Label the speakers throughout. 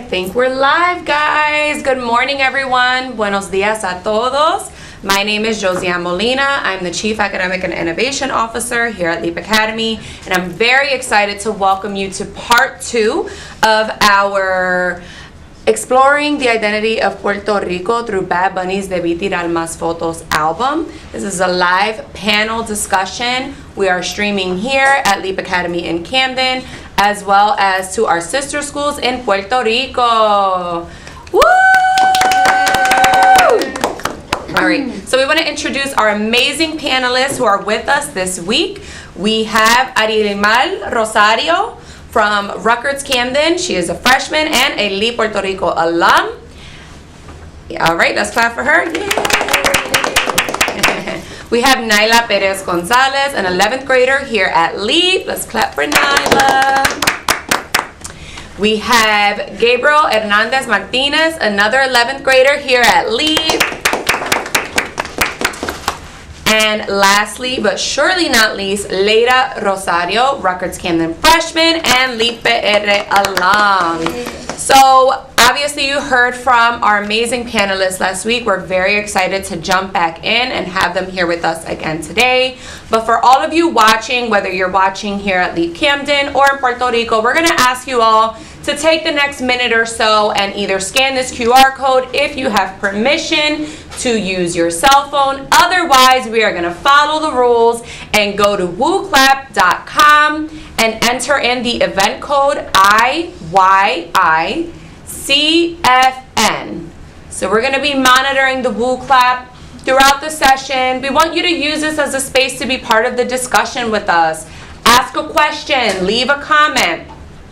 Speaker 1: think we're live, guys. Good morning, everyone. Buenos días a todos. My name is Josiane Molina. I'm the Chief Academic and Innovation Officer here at Leap Academy, and I'm very excited to welcome you to part 2 of our Exploring the Identity of Puerto Rico through Bad Bunny's Debí Tirar Más Fotos album. This is a live panel discussion. We are streaming here at Leap Academy in Camden, as well as to our sister schools in Puerto Rico. Woo! All right, so we want to introduce our amazing panelists who are with us this week. We have Arielimal Rosario from Rutgers Camden. She is a freshman and a Leap Puerto Rico alum. All right, let's clap for her. Yay. We have Naila Perez Gonzalez, an 11th grader here at Leap. Let's clap for Naila. We have Gabriel Hernandez Martinez, another 11th grader here at Leap. And lastly, but surely not least, Leira Rosario, Rutgers Camden freshman and Leap PR alum. So obviously you heard from our amazing panelists last week. We're very excited to jump back in and have them here with us again today. But for all of you watching, whether you're watching here at Leap Camden or in Puerto Rico, we're going to ask you all to take the next minute or so and either scan this QR code if you have permission to use your cell phone. Otherwise, we are going to follow the rules and go to wooclap.com and enter in the event code IYICFN. So we're going to be monitoring the Woo Clap throughout the session. We want you to use this as a space to be part of the discussion with us. Ask a question, leave a comment.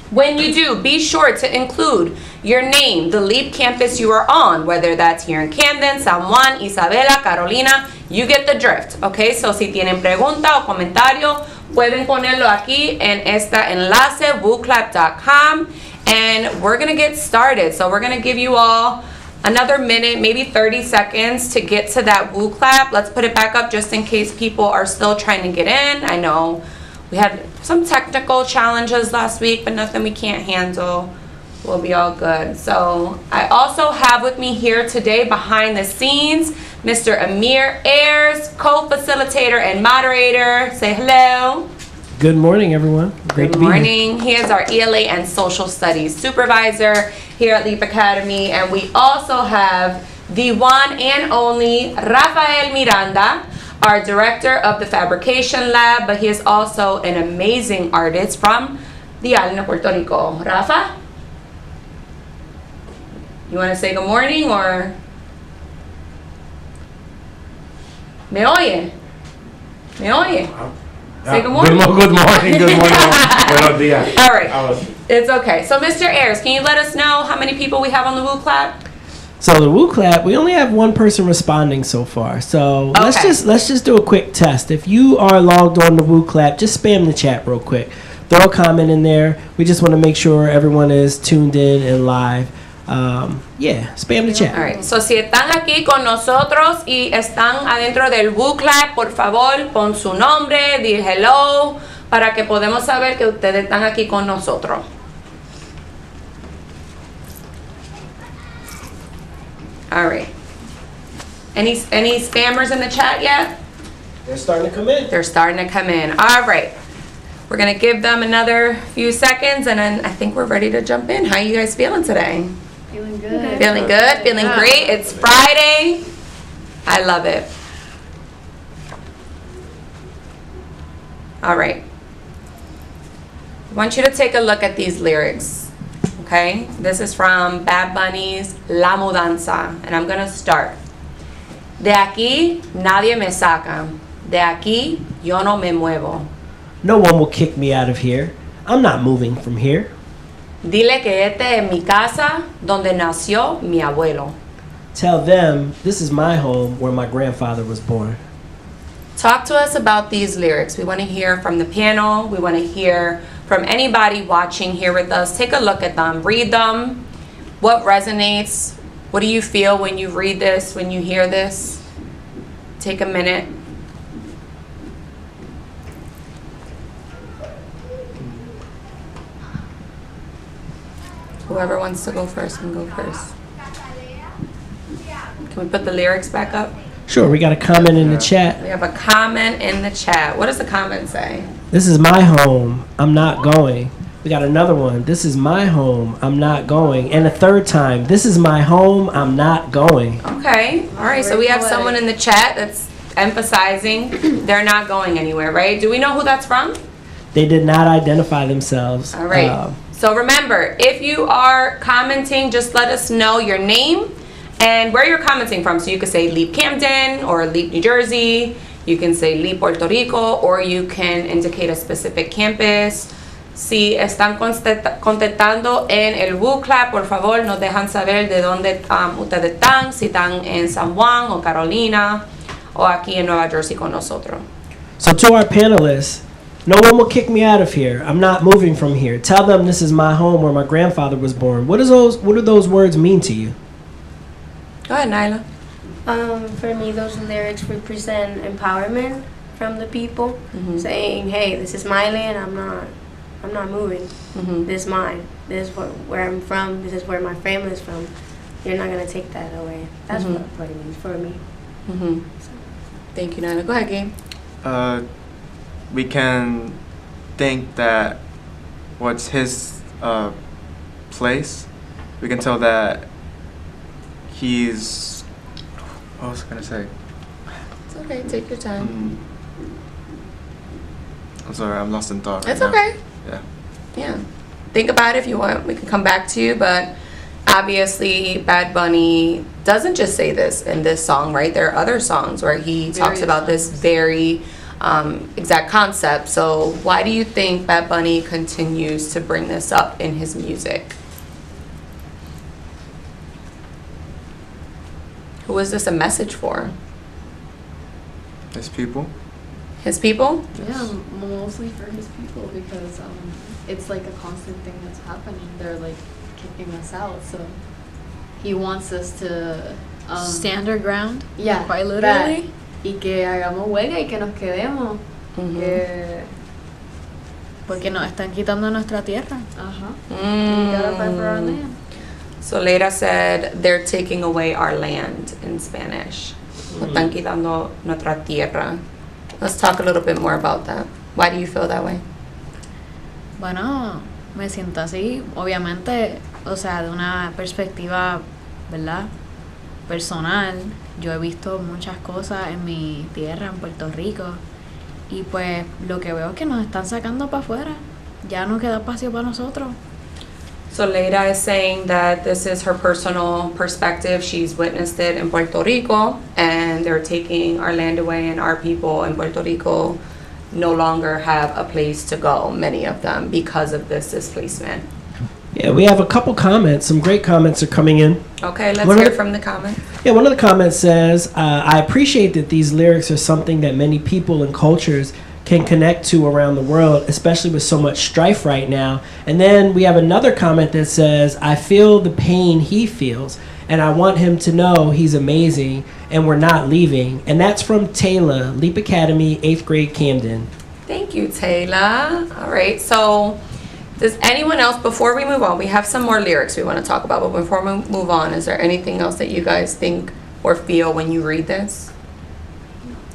Speaker 1: When you do, be sure to include your name, the Leap campus you are on, whether that's here in Camden, San Juan, Isabela, Carolina, you get the drift, okay? So si tienen pregunta o comentario, pueden ponerlo aquí en esta enlace, wooclap.com, and we're gonna get started. So we're gonna give you all another minute, maybe 30 seconds to get to that Woo Clap. Let's put it back up just in case people are still trying to get in. I know we had some technical challenges last week, but nothing we can't handle. We'll be all good. So I also have with me here today behind the scenes, Mr. Amir Ayers, co-facilitator and moderator. Say hello.
Speaker 2: Good morning, everyone. Great
Speaker 1: Good morning. He is our ELA and Social Studies supervisor here at Leap Academy. And we also have the one and only Rafael Miranda, our director of the fabrication lab, but he is also an amazing artist from the island of Puerto Rico. Rafa? You want to say good morning or? ¿Me oye? ¿Me oye? Say good morning.
Speaker 3: Good morning. Buenos días.
Speaker 1: All right. It's okay. So, Mr. Ayers, can you let us know how many people we have on the Woo Clap?
Speaker 2: So the Woo Clap, we only have one person responding so far. So let's just do a quick test. If you are logged on the Woo Clap, just spam the chat real quick. Throw a comment in there. We just want to make sure everyone is tuned in and live. Spam the chat.
Speaker 1: All right. So si están aquí con nosotros y están adentro del Woo Clap, por favor, pon su nombre, di hello, para que podamos saber que ustedes están aquí con nosotros. All right. Any spammers in the chat yet?
Speaker 2: They're starting to come in.
Speaker 1: They're starting to come in. All right. We're going to give them another few seconds, and then I think we're ready to jump in. How are you guys feeling today?
Speaker 4: Feeling good.
Speaker 1: Feeling good? Feeling great? It's Friday. I love it. All right. I want you to take a look at these lyrics. Okay, this is from Bad Bunny's La Mudanza, and I'm gonna start. De aquí nadie me saca. De aquí yo no me muevo.
Speaker 2: No one will kick me out of here. I'm not moving from here.
Speaker 1: Dile que esta es mi casa donde nació mi abuelo.
Speaker 2: Tell them this is my home where my grandfather was born.
Speaker 1: Talk to us about these lyrics. We want to hear from the panel. We want to hear from anybody watching here with us. Take a look at them. Read them. What resonates? What do you feel when you read this, when you hear this? Take a minute. Whoever wants to go first can go first. Can we put the lyrics back up?
Speaker 2: Sure, we got a comment in the chat.
Speaker 1: We have a comment in the chat. What does the comment say?
Speaker 2: This is my home, I'm not going. We got another one. This is my home, I'm not going. And a third time, this is my home, I'm not going.
Speaker 1: Okay. All right. So we have someone in the chat that's emphasizing they're not going anywhere, right? Do we know who that's from?
Speaker 2: They did not identify themselves.
Speaker 1: All right. So remember, if you are commenting, just let us know your name and where you're commenting from. So you could say Leap Camden or Leap New Jersey. You can say Leap Puerto Rico, or you can indicate a specific campus. Si están contestando en el book clap, por favor, nos dejan saber de dónde ustedes están, si están en San Juan o Carolina o aquí en Nueva Jersey con nosotros.
Speaker 2: So to our panelists, no one will kick me out of here. I'm not moving from here. Tell them this is my home where my grandfather was born. What do those words mean to you?
Speaker 1: Go ahead, Nyla.
Speaker 4: For me, those lyrics represent empowerment from the people, saying, "Hey, this is my land. I'm not moving. This is mine. This is where I'm from. This is where my family is from. You're not gonna take that away." That's what it means for me.
Speaker 1: Thank you, Nyla. Go ahead, Gabe.
Speaker 5: We can think that what's his place. We can tell that he's. What was I gonna say?
Speaker 1: It's okay. Take your time.
Speaker 5: I'm sorry, I'm lost in thought.
Speaker 1: It's
Speaker 5: right now.
Speaker 1: okay.
Speaker 5: Yeah.
Speaker 1: Think about it if you want. We can come back to you, but obviously Bad Bunny doesn't just say this in this song, right? There are other songs where he talks about this very exact concept. So why do you think Bad Bunny continues to bring this up in his music? Who is this a message for?
Speaker 5: His people.
Speaker 1: His people?
Speaker 6: Yeah, mostly for his people, because it's like a constant thing that's happening. They're like kicking us out, so he wants us to
Speaker 7: stand our ground.
Speaker 6: Yeah,
Speaker 7: quite literally.
Speaker 6: that. Y que hagamos huelga y que nos quedemos.
Speaker 7: Porque nos están quitando nuestra tierra.
Speaker 6: We gotta fight for our land.
Speaker 1: So Leira said they're taking away our land in Spanish. Nos están quitando nuestra tierra. Let's talk a little bit more about that. Why do you feel that way?
Speaker 7: Bueno, me siento así, obviamente, o sea, de una perspectiva, ¿verdad? Personal. Yo he visto muchas cosas en mi tierra, en Puerto Rico, y pues lo que veo es que nos están sacando para afuera. Ya no queda espacio para nosotros.
Speaker 1: So Leira is saying that this is her personal perspective. She's witnessed it in Puerto Rico, and they're taking our land away, and our people in Puerto Rico no longer have a place to go, many of them, because of this displacement.
Speaker 2: Yeah, we have a couple comments. Some great comments are coming in.
Speaker 1: Okay, let's hear from the comments.
Speaker 2: Yeah, one of the comments says, I appreciate that these lyrics are something that many people and cultures can connect to around the world, especially with so much strife right now. And then we have another comment that says, I feel the pain he feels, and I want him to know he's amazing, and we're not leaving. And that's from Taylor, Leap Academy, 8th grade, Camden.
Speaker 1: Thank you, Taylor. All right, so does anyone else, before we move on, we have some more lyrics we want to talk about, but before we move on, is there anything else that you guys think or feel when you read this?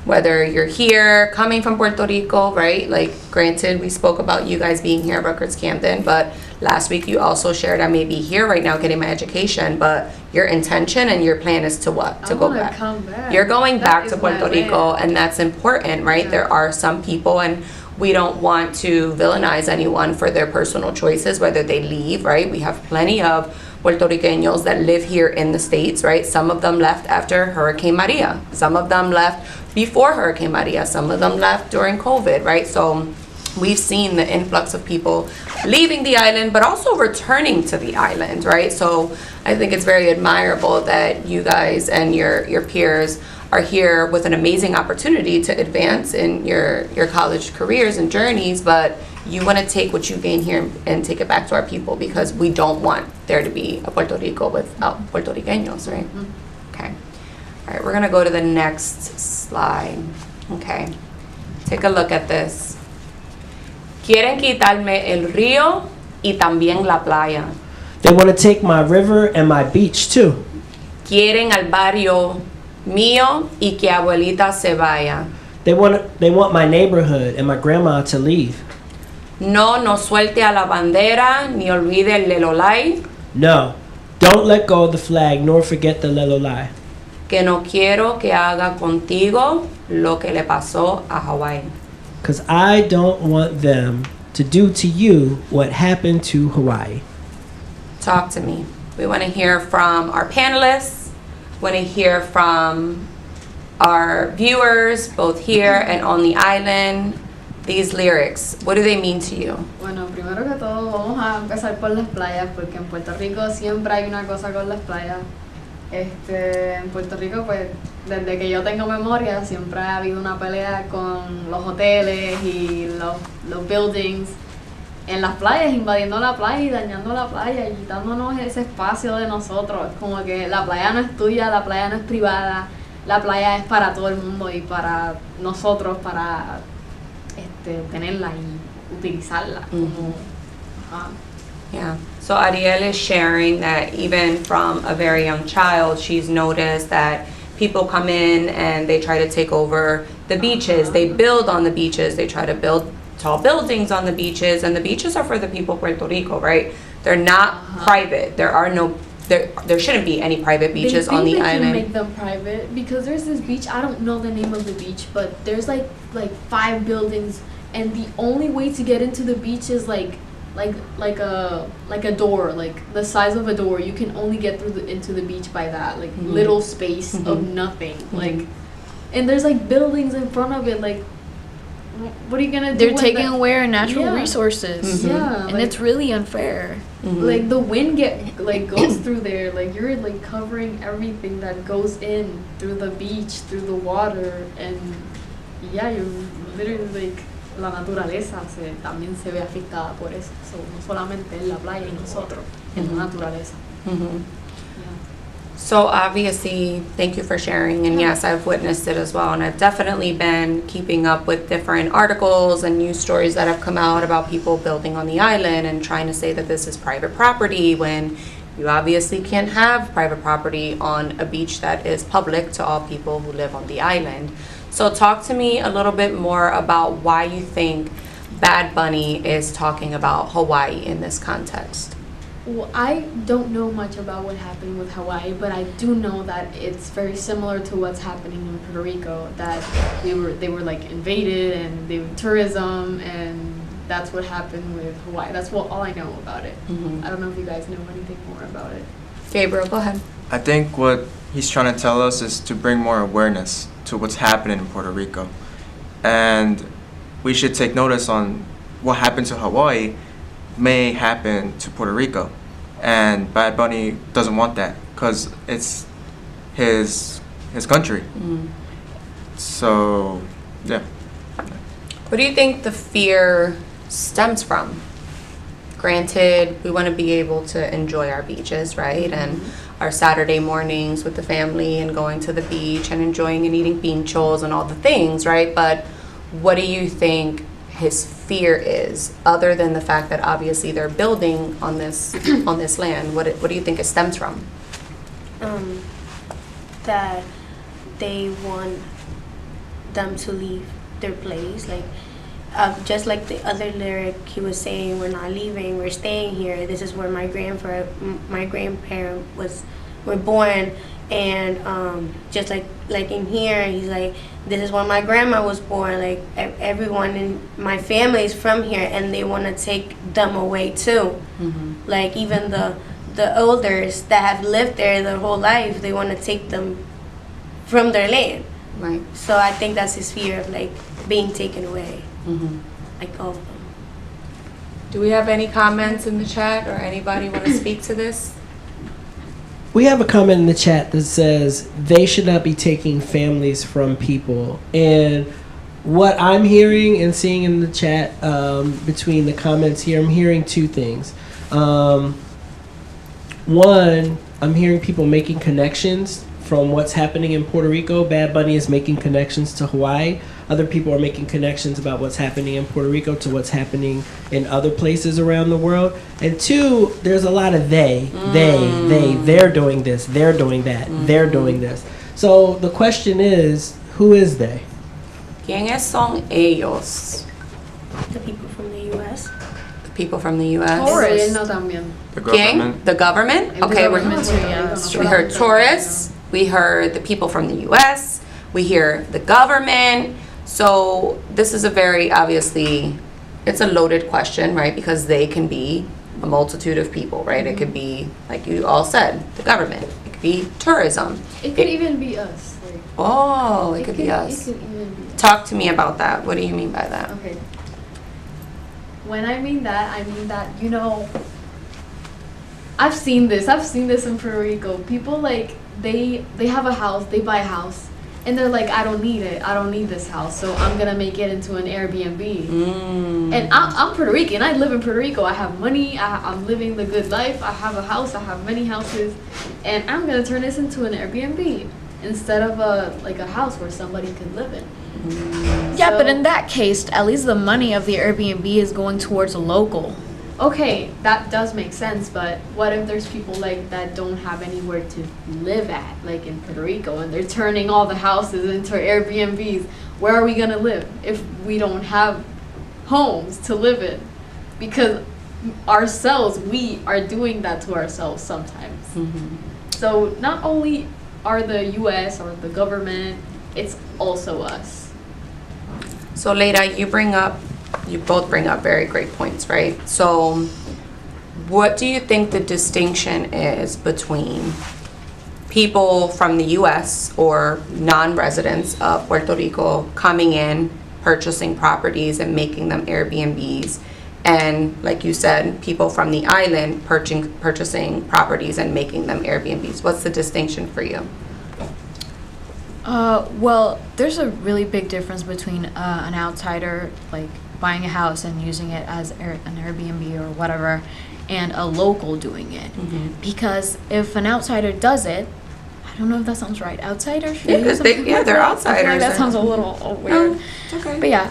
Speaker 1: Whether you're here, coming from Puerto Rico, right? Like, granted, we spoke about you guys being here at Rutgers Camden, but last week you also shared I may be here right now getting my education, but your intention and your plan is to what? To go back.
Speaker 6: Come back.
Speaker 1: You're going
Speaker 6: That
Speaker 1: back
Speaker 6: is
Speaker 1: to Puerto
Speaker 6: my
Speaker 1: Rico,
Speaker 6: land.
Speaker 1: and that's important, right?
Speaker 6: Yeah.
Speaker 1: There are some people, and we don't want to villainize anyone for their personal choices, whether they leave, right? We have plenty of Puerto Ricanos that live here in the States, right? Some of them left after Hurricane Maria. Some of them left before Hurricane Maria. Some of them left during COVID, right? So we've seen the influx of people leaving the island, but also returning to the island, right? So I think it's very admirable that you guys and your peers are here with an amazing opportunity to advance in your college careers and journeys, but you want to take what you gain here and take it back to our people, because we don't want there to be a Puerto Rico without Puerto Ricanos, right? Okay. All right, we're going to go to the next slide. Okay. Take a look at this. Quieren quitarme el río y también la playa.
Speaker 2: They want to take my river and my beach too.
Speaker 1: Quieren al barrio mío y que abuelita se vaya.
Speaker 2: They want my neighborhood and my grandma to leave.
Speaker 1: No suelte a la bandera ni olvide el lelolai.
Speaker 2: No, don't let go of the flag nor forget the lelolai.
Speaker 1: Que no quiero que haga contigo lo que le pasó a Hawaii.
Speaker 2: Because I don't want them to do to you what happened to Hawaii.
Speaker 1: Talk to me. We want to hear from our panelists. Want to hear from our viewers, both here and on the island. These lyrics, what do they mean to you?
Speaker 6: Bueno, primero que todo vamos a empezar por las playas, porque en Puerto Rico siempre hay una cosa con las playas. En Puerto Rico, pues, desde que yo tengo memoria, siempre ha habido una pelea con los hoteles y los buildings en las playas, invadiendo la playa y dañando la playa y quitándonos ese espacio de nosotros. Como que la playa no es tuya, la playa no es privada, la playa es para todo el mundo y para nosotros, para tenerla y utilizarla.
Speaker 1: Yeah. So Ariel is sharing that even from a very young child, she's noticed that people come in and they try to take over the beaches. They build on the beaches. They try to build tall buildings on the beaches, and the beaches are for the people of Puerto Rico, right? They're not private. There shouldn't be any private beaches on the island.
Speaker 6: They make them private because there's this beach. I don't know the name of the beach, but there's like 5 buildings, and the only way to get into the beach is like a door, like the size of a door. You can only get into the beach by that little space of nothing. Like, and there's like buildings in front of it. Like, what are you gonna do?
Speaker 7: They're taking away our natural resources.
Speaker 6: Yeah,
Speaker 7: and it's really unfair.
Speaker 6: Like the wind goes through there. Like you're like covering everything that goes in through the beach, through the water, and yeah, you're literally like. La naturaleza también se ve afectada por eso. So, no solamente en la playa y nosotros, en la naturaleza.
Speaker 1: So obviously, thank you for sharing, and yes, I've witnessed it as well, and I've definitely been keeping up with different articles and news stories that have come out about people building on the island and trying to say that this is private property when you obviously can't have private property on a beach that is public to all people who live on the island. So talk to me a little bit more about why you think Bad Bunny is talking about Hawaii in this context.
Speaker 6: Well, I don't know much about what happened with Hawaii, but I do know that it's very similar to what's happening in Puerto Rico, that they were like invaded and they were tourism, and that's what happened with Hawaii. That's all I know about it. I don't know if you guys know anything more about it.
Speaker 1: Gabriel, go ahead.
Speaker 5: I think what he's trying to tell us is to bring more awareness to what's happening in Puerto Rico. And we should take notice on what happened to Hawaii may happen to Puerto Rico. And Bad Bunny doesn't want that because it's his country. So, yeah.
Speaker 1: What do you think the fear stems from? Granted, we want to be able to enjoy our beaches, right? And our Saturday mornings with the family and going to the beach and enjoying and eating pinchos and all the things, right? But what do you think his fear is, other than the fact that obviously they're building on this land? What do you think it stems from?
Speaker 4: That they want them to leave their place, like just like the other lyric he was saying, we're not leaving, we're staying here. This is where my grandparent were born, and just like in here, he's like, this is where my grandma was born. Like everyone in my family is from here, and they want to take them away too. Like even the elders that have lived there their whole life, they want to take them from their land.
Speaker 1: Right.
Speaker 4: So I think that's his fear of like being taken away. Like all of them.
Speaker 1: Do we have any comments in the chat, or anybody want to speak to this?
Speaker 2: We have a comment in the chat that says they should not be taking families from people. And what I'm hearing and seeing in the chat between the comments here, I'm hearing two things. One, I'm hearing people making connections from what's happening in Puerto Rico. Bad Bunny is making connections to Hawaii. Other people are making connections about what's happening in Puerto Rico to what's happening in other places around the world. And two, there's a lot of they're doing this, they're doing that, they're doing this. So the question is, who is they?
Speaker 1: ¿Quiénes son ellos?
Speaker 4: The people from the U.S.
Speaker 1: The people from the U.S.
Speaker 6: Tourists. No, también.
Speaker 5: The
Speaker 1: ¿Quién?
Speaker 5: government.
Speaker 1: The government?
Speaker 6: El
Speaker 1: Okay,
Speaker 6: government,
Speaker 1: we're,
Speaker 6: yes.
Speaker 1: we heard tourists, we heard the people from the U.S., we hear the government. So this is a very, obviously, it's a loaded question, right? Because they can be a multitude of people, right? It could be, like you all said, the government. It could be tourism.
Speaker 6: It could even be us. Like,
Speaker 1: Oh, it could be us.
Speaker 6: It could even be us.
Speaker 1: Talk to me about that. What do you mean by that?
Speaker 6: Okay. When I mean that, you know, I've seen this in Puerto Rico. People like, they have a house, they buy a house, and they're like, I don't need it. I don't need this house, so I'm gonna make it into an Airbnb. And I'm Puerto Rican. I live in Puerto Rico. I have money. I'm living the good life. I have a house. I have many houses, and I'm gonna turn this into an Airbnb instead of a house where somebody could live in.
Speaker 7: Yeah,
Speaker 6: So-
Speaker 7: but in that case, at least the money of the Airbnb is going towards a local.
Speaker 6: Okay, that does make sense, but what if there's people like that don't have anywhere to live at, like in Puerto Rico, and they're turning all the houses into Airbnbs? Where are we gonna live if we don't have homes to live in? Because ourselves, we are doing that to ourselves sometimes. So not only are the U.S. or the government, it's also us.
Speaker 1: So Leila, you both bring up very great points, right? So what do you think the distinction is between people from the US or non-residents of Puerto Rico coming in, purchasing properties and making them Airbnbs, and like you said, people from the island purchasing properties and making them Airbnbs? What's the distinction for you?
Speaker 7: Well, there's a really big difference between an outsider, like buying a house and using it as an Airbnb or whatever, and a local doing it. Because if an outsider does it, I don't know if that sounds right. Outsiders? Should I use something like
Speaker 1: they're
Speaker 7: that? I feel like
Speaker 1: outsiders.
Speaker 7: that sounds a little weird.
Speaker 1: It's okay.
Speaker 7: But yeah,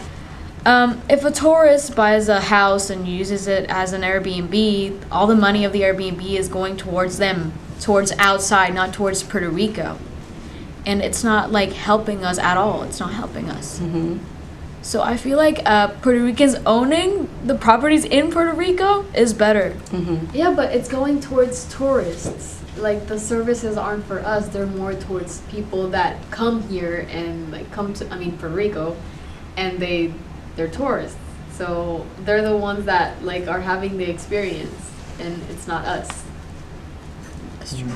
Speaker 7: if a tourist buys a house and uses it as an Airbnb, all the money of the Airbnb is going towards them, towards outside, not towards Puerto Rico. And it's not like helping us at all. It's not helping us. So I feel like Puerto Ricans owning the properties in Puerto Rico is better.
Speaker 6: Yeah, but it's going towards tourists. Like the services aren't for us; they're more towards people that come here and like come to, Puerto Rico, and they're tourists. So they're the ones that like are having the experience, and it's not us.
Speaker 1: That's true.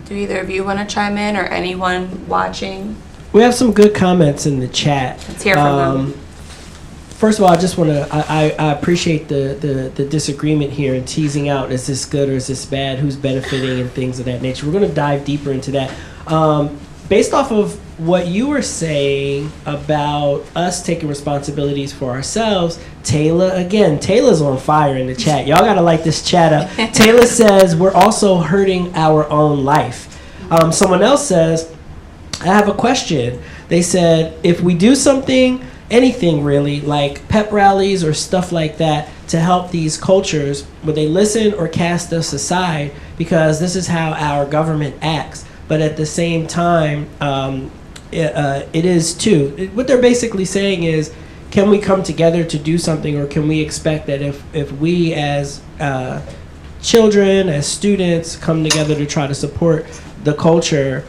Speaker 1: Do either of you want to chime in, or anyone watching?
Speaker 2: We have some good comments in the chat.
Speaker 1: Let's hear from them.
Speaker 2: First of all, I just want to, I appreciate the disagreement here and teasing out, is this good or is this bad, who's benefiting and things of that nature. We're going to dive deeper into that. Based off of what you were saying about us taking responsibilities for ourselves, Taylor's on fire in the chat. Y'all got to light this chat up. Taylor says, we're also hurting our own life. Someone else says, I have a question. They said, if we do something, anything really, like pep rallies or stuff like that, to help these cultures, would they listen or cast us aside? Because this is how our government acts. But at the same time, it is too. What they're basically saying is, can we come together to do something, or can we expect that if we as children, as students, come together to try to support the culture,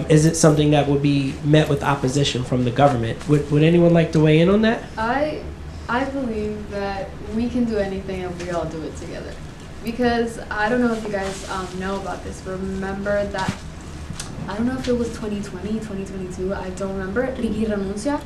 Speaker 2: is it something that would be met with opposition from the government? Would anyone like to weigh in on that?
Speaker 6: I believe that we can do anything if we all do it together. Because I don't know if you guys know about this. Remember that, I don't know if it was 2020, 2022, I don't remember. Ricky Renuncia.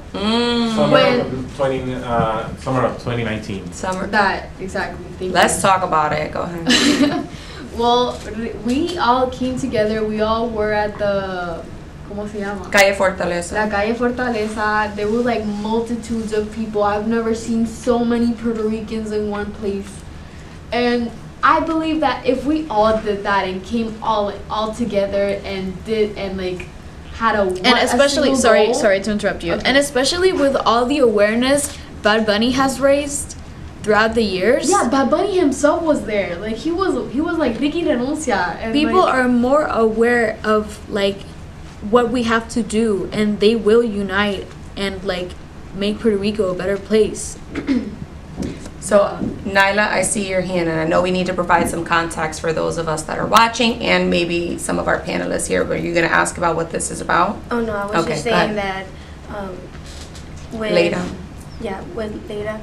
Speaker 3: Summer of 2019.
Speaker 6: That, exactly. Thank you.
Speaker 1: Let's talk about it. Go ahead.
Speaker 6: Well, we all came together. We all were at the, ¿cómo se llama?
Speaker 1: Calle Fortaleza.
Speaker 6: La Calle Fortaleza. There were like multitudes of people. I've never seen so many Puerto Ricans in one place. And I believe that if we all did that and came all together and like had
Speaker 7: And especially, sorry to interrupt you.
Speaker 6: Okay.
Speaker 7: And especially with all the awareness Bad Bunny has raised throughout the years.
Speaker 6: Yeah, Bad Bunny himself was there. Like he was like Ricky Renuncia. And
Speaker 7: People
Speaker 6: like,
Speaker 7: are more aware of like what we have to do, and they will unite and like make Puerto Rico a better place.
Speaker 1: So, Nyla, I see your hand, and I know we need to provide some context for those of us that are watching and maybe some of our panelists here. Were you going to ask about what this is about?
Speaker 4: Oh no, I was
Speaker 1: Okay,
Speaker 4: just
Speaker 1: go
Speaker 4: saying
Speaker 1: ahead.
Speaker 4: that with
Speaker 1: Leda.
Speaker 4: Yeah, with Leda,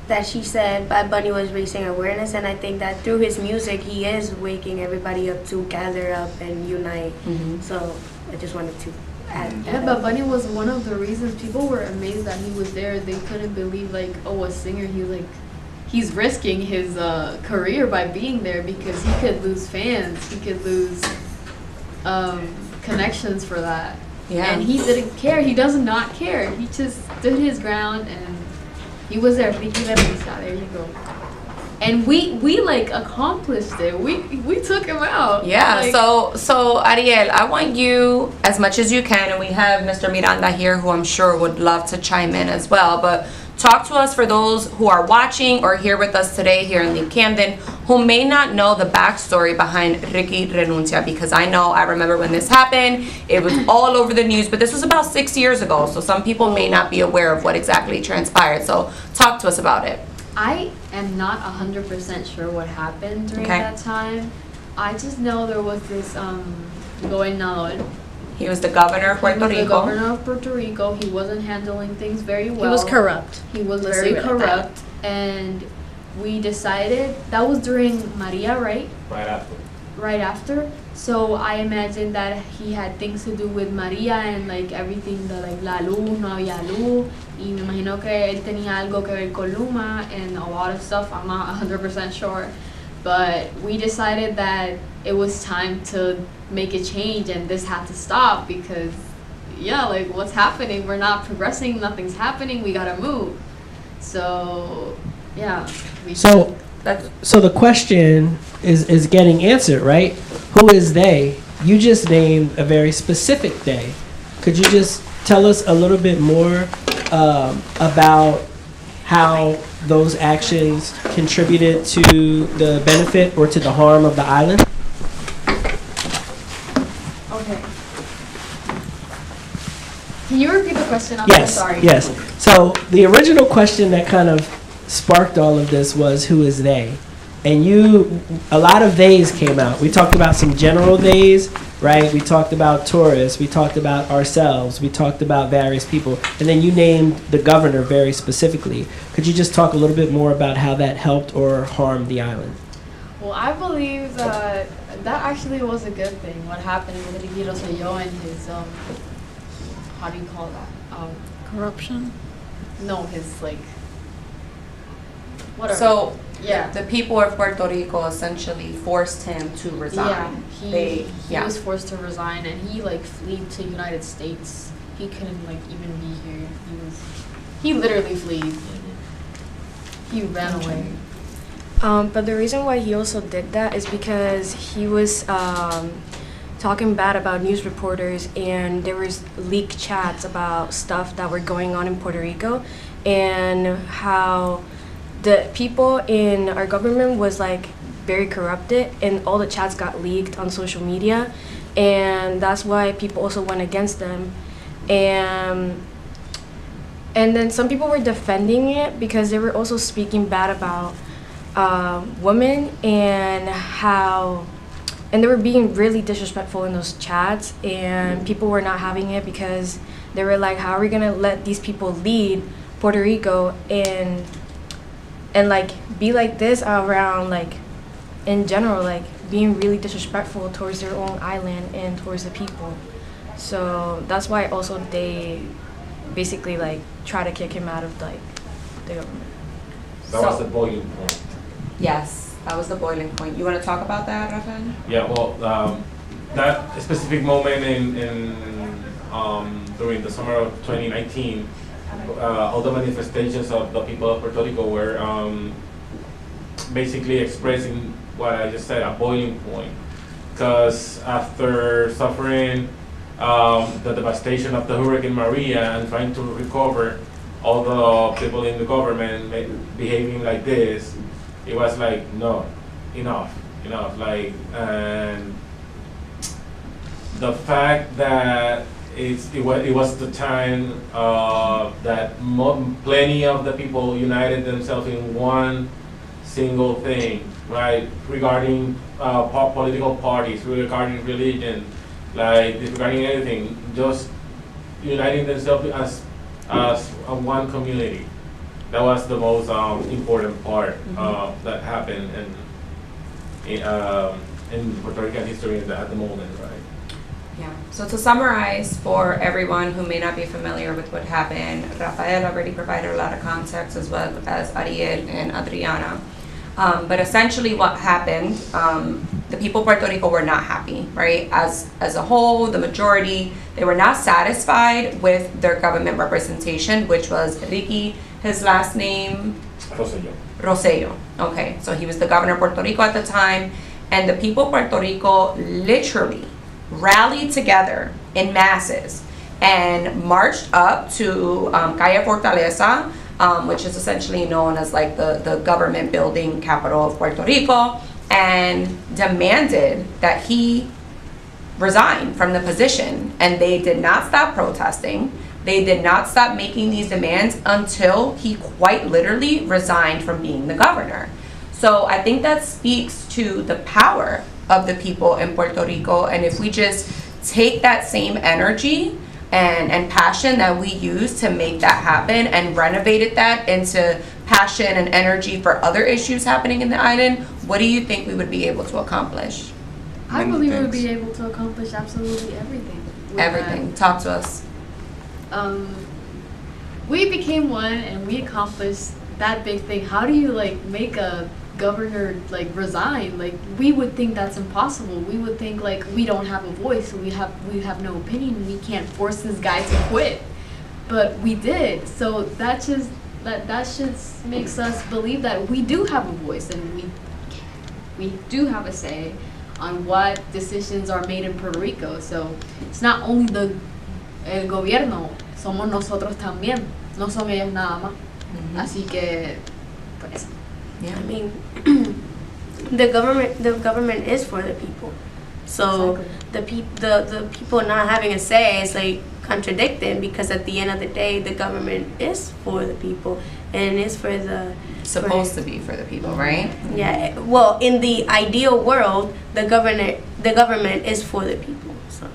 Speaker 4: that she said Bad Bunny was raising awareness, and I think that through his music, he is waking everybody up to gather up and unite.
Speaker 1: Mhm.
Speaker 4: So I just wanted to add.
Speaker 6: Yeah, Bad Bunny was one of the reasons people were amazed that he was there. They couldn't believe like, oh, a singer. He's risking his career by being there because he could lose fans. He could lose connections for that.
Speaker 1: Yeah.
Speaker 6: And he didn't care. He does not care. He just stood his ground and he was there. Ricky Renuncia, there you go. And we like accomplished it. We took him out.
Speaker 1: Yeah,
Speaker 6: Like,
Speaker 1: so Ariel, I want you, as much as you can, and we have Mr. Miranda here who I'm sure would love to chime in as well, but talk to us for those who are watching or here with us today here in Leap Camden who may not know the backstory behind Ricky Renuncia, because I remember when this happened, it was all over the news, but this was about 6 years ago, so some people may not be aware of what exactly transpired. So talk to us about it.
Speaker 6: I am not 100% sure what happened during
Speaker 1: Okay.
Speaker 6: that time. I just know there was this gobernador.
Speaker 1: He was the governor of Puerto
Speaker 6: He was the
Speaker 1: Rico.
Speaker 6: governor of Puerto Rico. He wasn't handling things very well.
Speaker 7: He was corrupt.
Speaker 6: He was
Speaker 7: Let's
Speaker 6: very
Speaker 7: leave it at that.
Speaker 6: corrupt. And we decided, that was during Maria, right?
Speaker 3: Right after.
Speaker 6: Right after. So I imagine that he had things to do with Maria and like everything, the like la luz, no había luz. Y me imagino que él tenía algo que ver con Luma and a lot of stuff. I'm not 100% sure. But we decided that it was time to make a change and this had to stop because, yeah, like what's happening? We're not progressing, nothing's happening, we gotta move. So, yeah.
Speaker 2: So the question is getting answered, right? Who is they? You just named a very specific they. Could you just tell us a little bit more about how those actions contributed to the benefit or to the harm of the island?
Speaker 6: Okay. Can you repeat the question? I'm
Speaker 2: Yes,
Speaker 6: so sorry.
Speaker 2: yes. So the original question that kind of sparked all of this was, who is they? And a lot of theys came out. We talked about some general theys, right? We talked about tourists. We talked about ourselves. We talked about various people. And then you named the governor very specifically. Could you just talk a little bit more about how that helped or harmed the island?
Speaker 6: Well, I believe that actually was a good thing. What happened with Ricky Rosselló and his, how do you call that?
Speaker 7: Corruption?
Speaker 6: No, his like, whatever.
Speaker 1: So
Speaker 6: yeah.
Speaker 1: the people of Puerto Rico essentially forced him to resign.
Speaker 6: Yeah, he was forced to resign and he like fled to United States. He couldn't like even be here. He literally fled. He ran away.
Speaker 4: But the reason why he also did that is because he was talking bad about news reporters, and there was leaked chats about stuff that were going on in Puerto Rico, and how the people in our government was like very corrupted, and all the chats got leaked on social media, and that's why people also went against them. And then some people were defending it because they were also speaking bad about women and they were being really disrespectful in those chats, and people were not having it because they were like, how are we gonna let these people lead Puerto Rico and like be like this around, like in general, like being really disrespectful towards their own island and towards the people. So that's why also they basically like try to kick him out of like the government.
Speaker 3: That was the boiling point.
Speaker 1: Yes, that was the boiling point. You want to talk about that, Rafael?
Speaker 3: Yeah, well, that specific moment during the summer of 2019, all the manifestations of the people of Puerto Rico were basically expressing what I just said, a boiling point. Because after suffering the devastation of the Hurricane Maria and trying to recover all the people in the government behaving like this, it was like, no, enough, like, and the fact that it was the time that plenty of the people united themselves in one single thing, right, regarding political parties, regarding religion, like regarding anything, just uniting themselves as one community. That was the most important part that happened in Puerto Rican history at the moment, right?
Speaker 1: Yeah. So to summarize for everyone who may not be familiar with what happened, Rafael already provided a lot of context, as well as Ariel and Adriana. But essentially what happened, the people of Puerto Rico were not happy, right? As a whole, the majority, they were not satisfied with their government representation, which was Ricky, his last name? Rosello. Okay, so he was the governor of Puerto Rico at the time, and the people of Puerto Rico literally rallied together in masses and marched up to Calle Fortaleza, which is essentially known as like the government building capital of Puerto Rico, and demanded that he resign from the position. And they did not stop protesting. They did not stop making these demands until he quite literally resigned from being the governor. So I think that speaks to the power of the people in Puerto Rico. And if we just take that same energy and passion that we use to make that happen and renovated that into passion and energy for other issues happening in the island, what do you think we would be able to accomplish?
Speaker 6: I believe we would be able to accomplish absolutely everything.
Speaker 1: Everything. Talk to us.
Speaker 6: We became one and we accomplished that big thing. How do you like make a governor like resign? Like, we would think that's impossible. We would think like we don't have a voice, we have no opinion, we can't force this guy to quit. But we did. So that just makes us believe that we do have a voice and we do have a say on what decisions are made in Puerto Rico. So it's not only el gobierno, somos nosotros también. No son ellos nada más. Así que pues
Speaker 1: Yeah.
Speaker 4: I mean, the government is for the people. So
Speaker 6: Exactly.
Speaker 4: the people not having a say is like contradicting, because at the end of the day, the government is for the people and is for the
Speaker 1: Supposed to be for the people, right?
Speaker 4: Yeah. Well, in the ideal world, the government is for the people. So.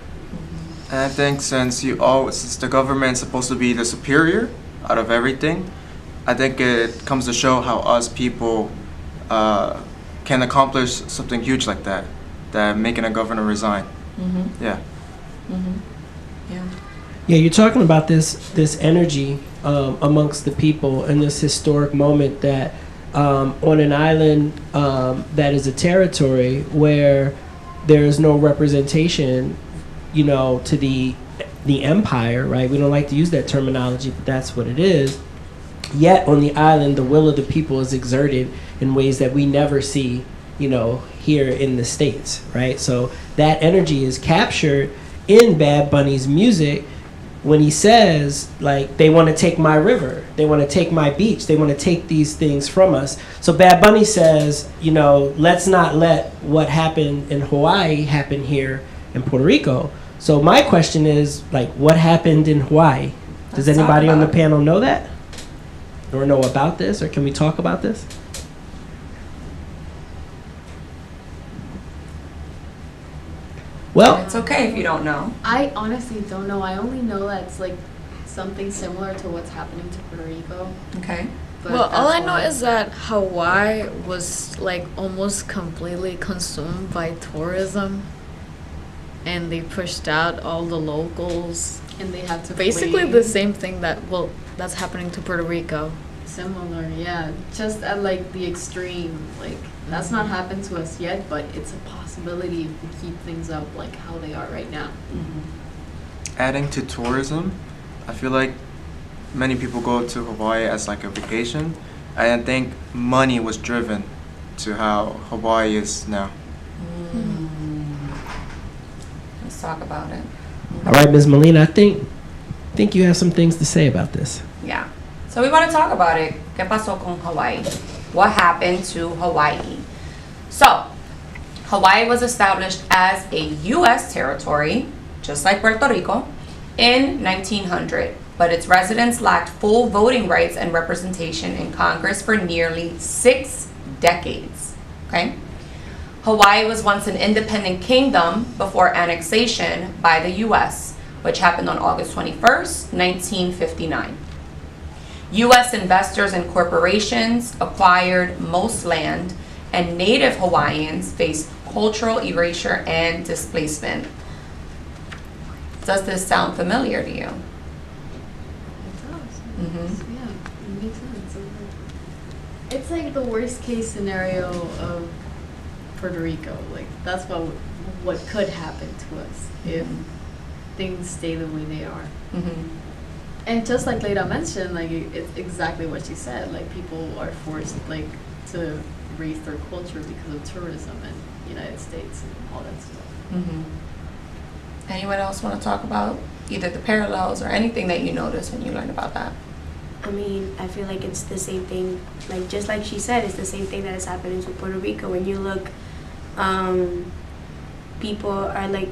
Speaker 5: And I think since the government's supposed to be the superior out of everything, I think it comes to show how us people can accomplish something huge like that making a governor resign. Yeah.
Speaker 1: Yeah.
Speaker 2: Yeah, you're talking about this energy amongst the people and this historic moment that on an island that is a territory where there is no representation, to the empire, right? We don't like to use that terminology, but that's what it is. Yet on the island, the will of the people is exerted in ways that we never see, here in the States, right? So that energy is captured in Bad Bunny's music when he says, like, they want to take my river, they want to take my beach, they want to take these things from us. So Bad Bunny says, let's not let what happened in Hawaii happen here in Puerto Rico. So my question is, like, what happened in Hawaii? Does
Speaker 1: Let's
Speaker 2: anybody
Speaker 1: talk
Speaker 2: on the
Speaker 1: about it.
Speaker 2: panel know that? Or know about this? Or can we talk about this? Well,
Speaker 1: It's okay if you don't know.
Speaker 6: I honestly don't know. I only know that it's like something similar to what's happening to Puerto Rico.
Speaker 1: Okay.
Speaker 6: But
Speaker 7: Well, all I
Speaker 6: that's
Speaker 7: know
Speaker 6: all.
Speaker 7: is that Hawaii was like almost completely consumed by tourism, and they pushed out all the locals.
Speaker 6: And they have to
Speaker 7: Basically
Speaker 6: flee.
Speaker 7: the same thing that's happening to Puerto Rico.
Speaker 6: Similar, yeah. Just at like the extreme. Like, that's not happened to us yet, but it's a possibility if we keep things up like how they are right now.
Speaker 5: Adding to tourism, I feel like many people go to Hawaii as like a vacation. I think money was driven to how Hawaii is now.
Speaker 1: Let's talk about it.
Speaker 2: All right, Ms. Molina, I think you have some things to say about this.
Speaker 1: Yeah. So we want to talk about it. ¿Qué pasó con Hawaii? What happened to Hawaii? So, Hawaii was established as a U.S. territory, just like Puerto Rico, in 1900, but its residents lacked full voting rights and representation in Congress for nearly 6 decades. Okay? Hawaii was once an independent kingdom before annexation by the U.S., which happened on August 21st, 1959. U.S. investors and corporations acquired most land, and native Hawaiians faced cultural erasure and displacement. Does this sound familiar to you?
Speaker 6: It does.
Speaker 1: Mhm.
Speaker 6: Yeah, it makes sense. It's like the worst case scenario of Puerto Rico. Like that's what could happen to us if things stay the way they are.
Speaker 1: Mm-hmm.
Speaker 6: And just like Leila mentioned, like it's exactly what she said. Like people are forced like to raise their culture because of tourism in the United States and all that stuff.
Speaker 1: Mm-hmm. Anyone else want to talk about either the parallels or anything that you noticed when you learned about that?
Speaker 4: I mean, I feel like it's the same thing. Like just like she said, it's the same thing that is happening to Puerto Rico. When you look, people are like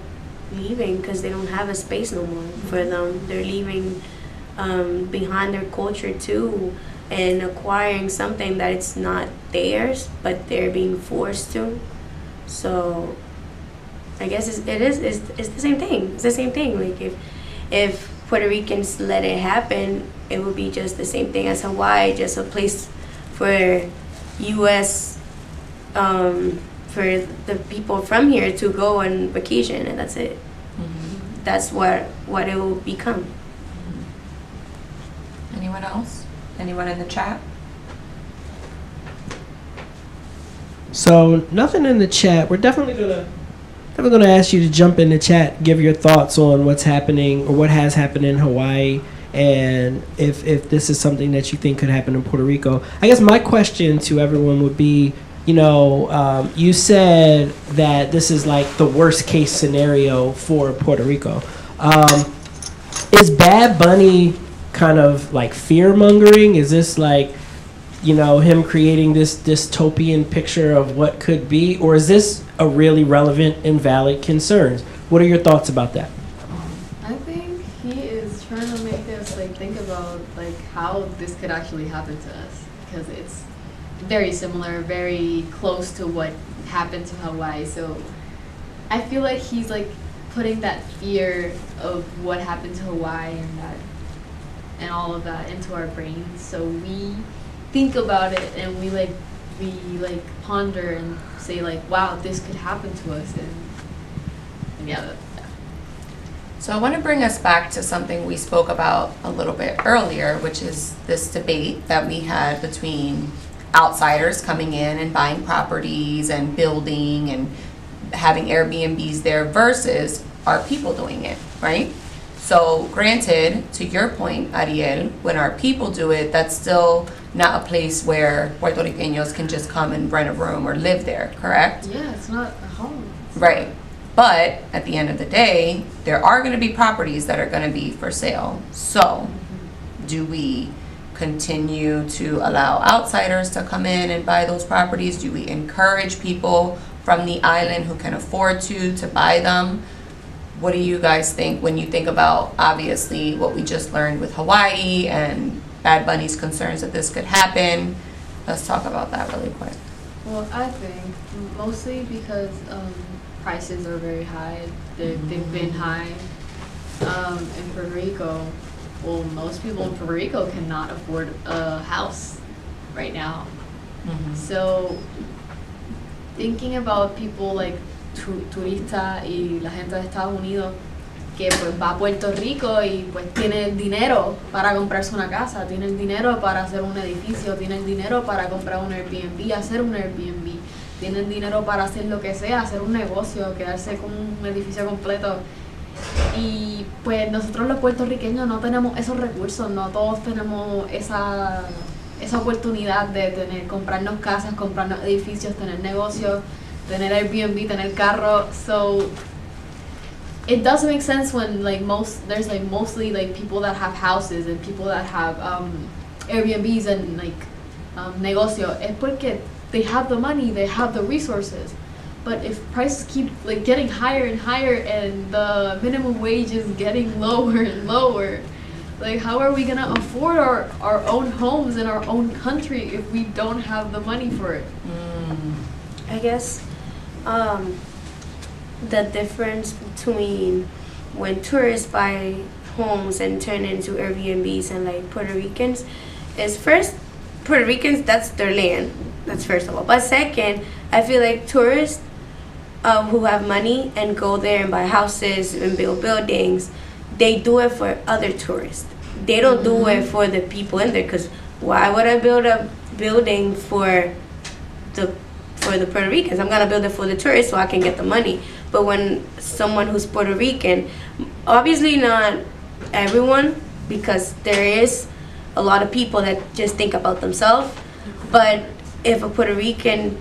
Speaker 4: leaving because they don't have a space no more for them. They're leaving behind their culture too, and acquiring something that it's not theirs, but they're being forced to. So I guess it's the same thing. It's the same thing. Like if Puerto Ricans let it happen, it would be just the same thing as Hawaii, just a place for U.S. For the people from here to go on vacation, and that's it.
Speaker 1: Mm-hmm.
Speaker 4: That's what it will become.
Speaker 1: Anyone else? Anyone in the chat?
Speaker 2: So nothing in the chat. We're definitely gonna ask you to jump in the chat, give your thoughts on what's happening or what has happened in Hawaii, and if this is something that you think could happen in Puerto Rico. I guess my question to everyone would be, you said that this is like the worst case scenario for Puerto Rico. Is Bad Bunny kind of like fear mongering? Is this like, him creating this dystopian picture of what could be, or is this a really relevant and valid concerns? What are your thoughts about that?
Speaker 6: I think he is trying to make us like think about like how this could actually happen to us, because it's very similar, very close to what happened to Hawaii. So I feel like he's like putting that fear of what happened to Hawaii and all of that into our brains. So we think about it and we ponder and say like, wow, this could happen to us, and yeah.
Speaker 1: So I want to bring us back to something we spoke about a little bit earlier, which is this debate that we had between outsiders coming in and buying properties and building and having Airbnbs there versus our people doing it, right? So granted, to your point, Ariel, when our people do it, that's still not a place where Puerto Ricanos can just come and rent a room or live there, correct?
Speaker 6: Yeah, it's not a home.
Speaker 1: Right. But at the end of the day, there are going to be properties that are going to be for sale. So do we continue to allow outsiders to come in and buy those properties? Do we encourage people from the island who can afford to buy them? What do you guys think when you think about, obviously, what we just learned with Hawaii and Bad Bunny's concerns that this could happen? Let's talk about that really quick.
Speaker 6: Well, I think mostly because prices are very high. They've been high in Puerto Rico. Well, most people in Puerto Rico cannot afford a house right now.
Speaker 1: Mm-hmm.
Speaker 6: So thinking about people like turistas y la gente de Estados Unidos que pues va a Puerto Rico y pues tiene el dinero para comprarse una casa, tiene el dinero para hacer un edificio, tiene el dinero para comprar un Airbnb, hacer un Airbnb, tiene el dinero para hacer lo que sea, hacer un negocio, quedarse con un edificio completo. Y pues nosotros los puertorriqueños no tenemos esos recursos, no todos tenemos esa oportunidad de comprarnos casas, comprarnos edificios, tener negocios, tener Airbnb, tener carro. So it does make sense when there's mostly people that have houses and people that have Airbnbs and negocio. Es porque they have the money, they have the resources. But if prices keep getting higher and higher and the minimum wage is getting lower and lower, how are we gonna afford our own homes in our own country if we don't have the money for it?
Speaker 4: I guess the difference between when tourists buy homes and turn into Airbnbs and Puerto Ricans is, first, Puerto Ricans, that's their land. That's first of all. But second, I feel like tourists who have money and go there and buy houses and build buildings, they do it for other tourists. They don't do it for the people in there, because why would I build a building for the Puerto Ricans? I'm gonna build it for the tourists so I can get the money. But when someone who's Puerto Rican, obviously not everyone, because there is a lot of people that just think about themselves, but if a Puerto Rican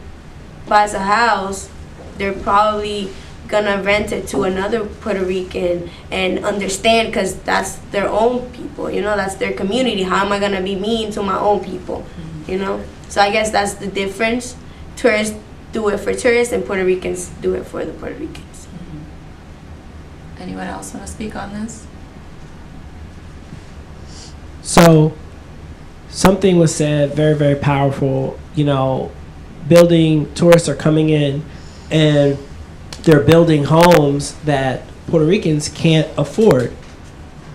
Speaker 4: buys a house, they're probably gonna rent it to another Puerto Rican and understand, because that's their own people, that's their community. How am I gonna be mean to my own people, So I guess that's the difference. Tourists do it for tourists and Puerto Ricans do it for the Puerto Ricans.
Speaker 1: Anyone else want to speak on this?
Speaker 2: So something was said, very, very powerful. Tourists are coming in and they're building homes that Puerto Ricans can't afford.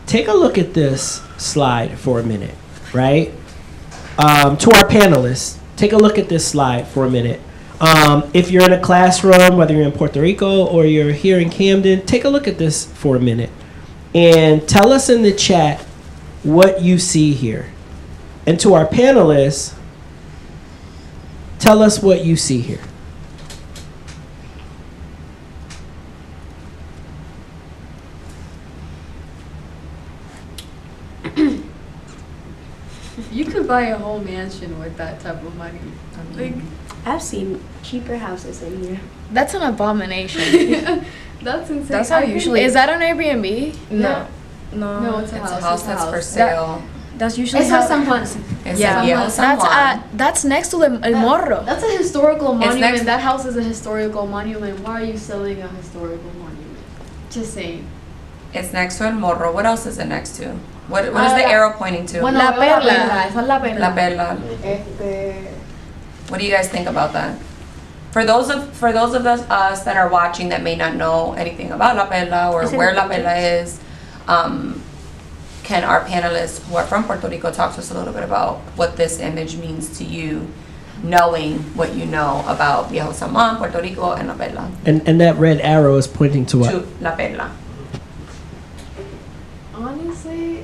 Speaker 2: Take a look at this slide for a minute, right? To our panelists, take a look at this slide for a minute. If you're in a classroom, whether you're in Puerto Rico or you're here in Camden, take a look at this for a minute and tell us in the chat what you see here. And to our panelists, tell us what you see here.
Speaker 6: You could buy a whole mansion with that type of money.
Speaker 4: I've seen cheaper houses in here.
Speaker 7: That's an abomination.
Speaker 6: That's insane.
Speaker 7: That's how usually. Is that an Airbnb?
Speaker 6: No.
Speaker 4: No.
Speaker 6: No, it's a
Speaker 1: It's
Speaker 6: house.
Speaker 1: a house that's for sale.
Speaker 7: That's usually
Speaker 6: It's
Speaker 7: how.
Speaker 6: for San Juan.
Speaker 1: It's
Speaker 7: Yeah,
Speaker 1: San Juan.
Speaker 7: that's next to the El Morro.
Speaker 6: That's a historical monument.
Speaker 1: next-
Speaker 6: That house is a historical monument. Why are you selling a historical monument? Just saying.
Speaker 1: It's next to El Morro. What else is it next to? What is the arrow pointing to?
Speaker 6: Bueno,
Speaker 7: La
Speaker 6: veo
Speaker 7: Perla.
Speaker 6: Esa es La Perla.
Speaker 1: La Perla. What do you guys think about that? For those of us that are watching that may not know anything about La Perla or where La Perla is, can our panelists who are from Puerto Rico talk to us a little bit about what this image means to you, knowing what you know about Viejo San Juan, Puerto Rico, and La Perla?
Speaker 2: And that red arrow is pointing to what?
Speaker 1: To La Perla.
Speaker 6: Honestly,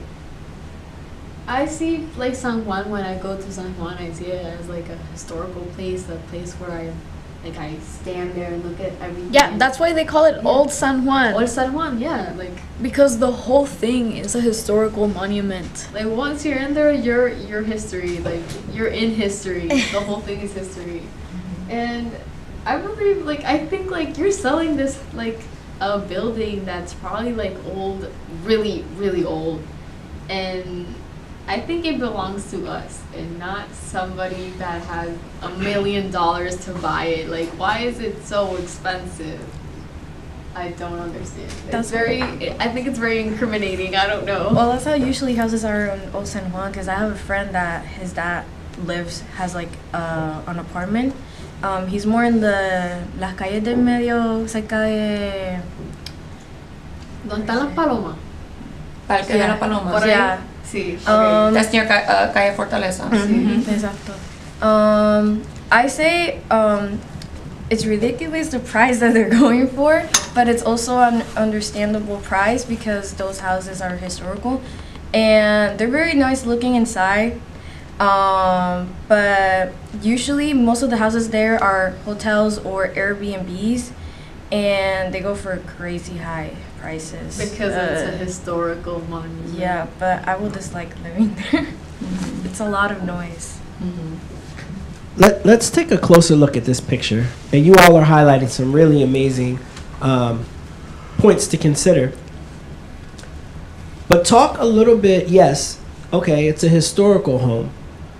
Speaker 6: I see San Juan when I go to San Juan. I see it as a historical place, a place where I stand there and look at everything.
Speaker 7: Yeah, that's why they call it Old San Juan.
Speaker 6: Old San Juan, yeah.
Speaker 7: Because the whole thing is a historical monument.
Speaker 6: Once you're in there, you're history. You're in history. The whole thing is history. And I remember, I think you're selling this a building that's probably old, really, really old, and I think it belongs to us and not somebody that has $1 million to buy it. Why is it so expensive? I don't understand. I think it's very incriminating. I don't know.
Speaker 8: Well, that's how usually houses are in Old San Juan, because I have a friend that his dad has an apartment. He's more in las calles del medio, cerca de...
Speaker 6: ¿Dónde están las palomas?
Speaker 1: Parque de la Paloma.
Speaker 6: Por ahí.
Speaker 8: Yeah.
Speaker 6: Sí. Okay.
Speaker 1: That's near Calle Fortaleza.
Speaker 8: Exacto. I say it's ridiculous the price that they're going for, but it's also an understandable price because those houses are historical and they're very nice looking inside. But usually most of the houses there are hotels or Airbnbs, and they go for crazy high prices.
Speaker 6: Because it's a historical monument.
Speaker 8: Yeah, but I will dislike living there. It's a lot of noise.
Speaker 2: Let's take a closer look at this picture. And you all are highlighting some really amazing points to consider. But talk a little bit, yes, okay, it's a historical home.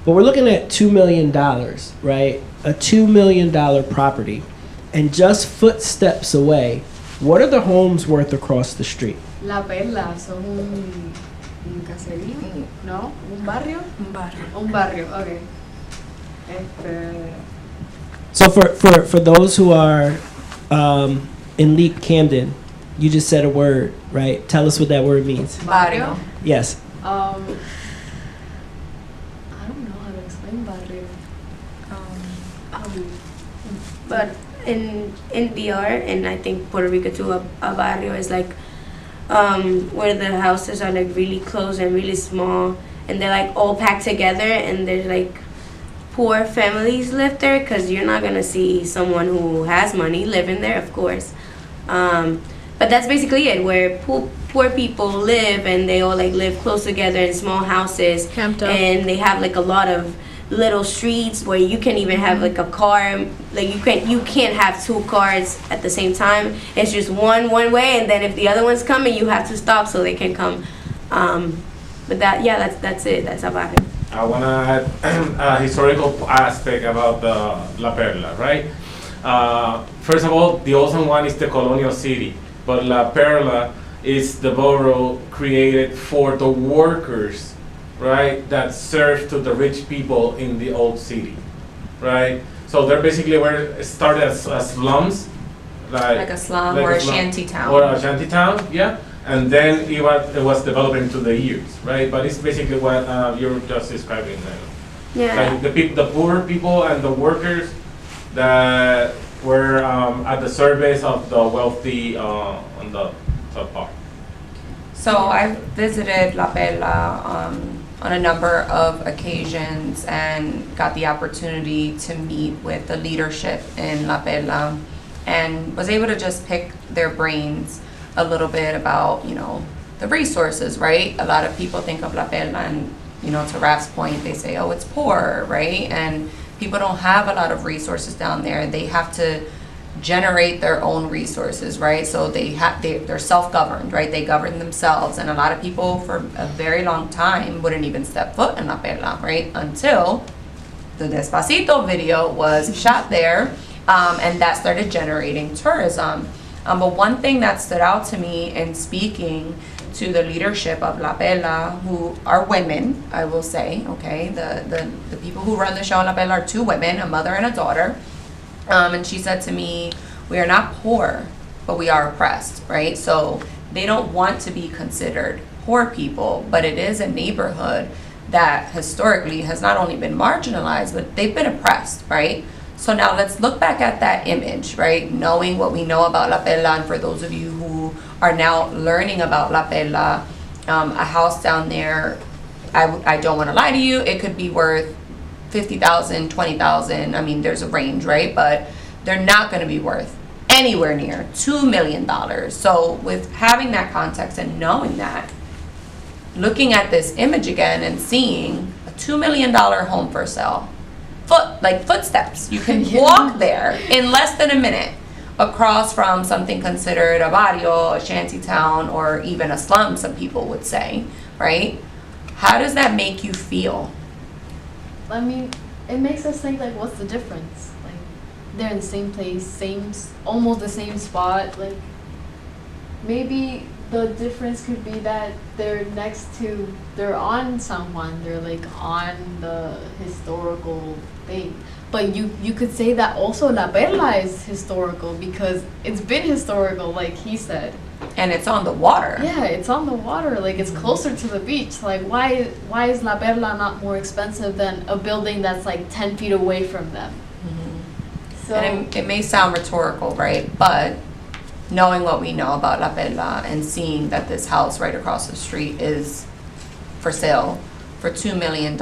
Speaker 2: But we're looking at $2 million, right? A $2 million property. And just footsteps away, what are the homes worth across the street?
Speaker 6: La Perla son un caserío, ¿no? ¿Un barrio?
Speaker 8: Un barrio.
Speaker 6: Un barrio, okay.
Speaker 2: So for those who are in Leap Camden, you just said a word, right? Tell us what that word means.
Speaker 1: Barrio.
Speaker 2: Yes.
Speaker 6: I don't know how to explain barrio.
Speaker 4: But in DR, and I think Puerto Rico too, a barrio is like where the houses are like really close and really small, and they're like all packed together, and there's like poor families live there, because you're not gonna see someone who has money living there, of course. But that's basically it, where poor people live, and they all like live close together in small houses,
Speaker 7: Camped up.
Speaker 4: and they have like a lot of little streets where you can even have like a car, like you can't have two cars at the same time. It's just one way, and then if the other one's coming, you have to stop so they can come. But that's it. That's about it.
Speaker 3: I want to add a historical aspect about the La Perla, right? First of all, the Olsen one is the colonial city, but La Perla is the borough created for the workers, right, that served to the rich people in the old city, right? So they're basically where it started as slums,
Speaker 1: Like a slum or a shanty town.
Speaker 3: Or a shanty town, yeah. And then it was developing to the years, right? But it's basically what you're just describing now.
Speaker 4: Yeah.
Speaker 3: Like the poor people and the workers that were at the service of the wealthy on the top part.
Speaker 1: So I visited La Perla on a number of occasions and got the opportunity to meet with the leadership in La Perla and was able to just pick their brains a little bit about, the resources, right? A lot of people think of La Perla and, to Raf's point, they say, oh, it's poor, right? And people don't have a lot of resources down there. They have to generate their own resources, right? So they're self-governed, right? They govern themselves, and a lot of people for a very long time wouldn't even step foot in La Perla, right? Until the Despacito video was shot there, and that started generating tourism. But one thing that stood out to me in speaking to the leadership of La Perla, who are women, I will say, okay? The people who run the show in La Perla are two women, a mother and a daughter. And she said to me, we are not poor, but we are oppressed, right? So they don't want to be considered poor people, but it is a neighborhood that historically has not only been marginalized, but they've been oppressed, right? So now let's look back at that image, right? Knowing what we know about La Perla, and for those of you who are now learning about La Perla, a house down there, I don't want to lie to you, it could be worth $50,000, $20,000. I mean, there's a range, right? But they're not going to be worth anywhere near $2 million. So with having that context and knowing that, looking at this image again and seeing a $2 million home for sale, footsteps, you can walk there in less than a minute across from something considered a barrio, a shanty town, or even a slum, some people would say, right? How does that make you feel?
Speaker 6: I mean, it makes us think, like, what's the difference? Like, they're in the same place, almost the same spot. Like, maybe the difference could be that they're on someone, they're like on the historical thing. But you could say that also La Perla is historical because it's been historical, like he said.
Speaker 1: And it's on the water.
Speaker 6: Yeah, it's on the water. Like, it's closer to the beach. Like, why is La Perla not more expensive than a building that's like 10 feet away from them? Mm-hmm. So,
Speaker 1: and it may sound rhetorical, right? But knowing what we know about La Perla and seeing that this house right across the street is for sale for $2 million,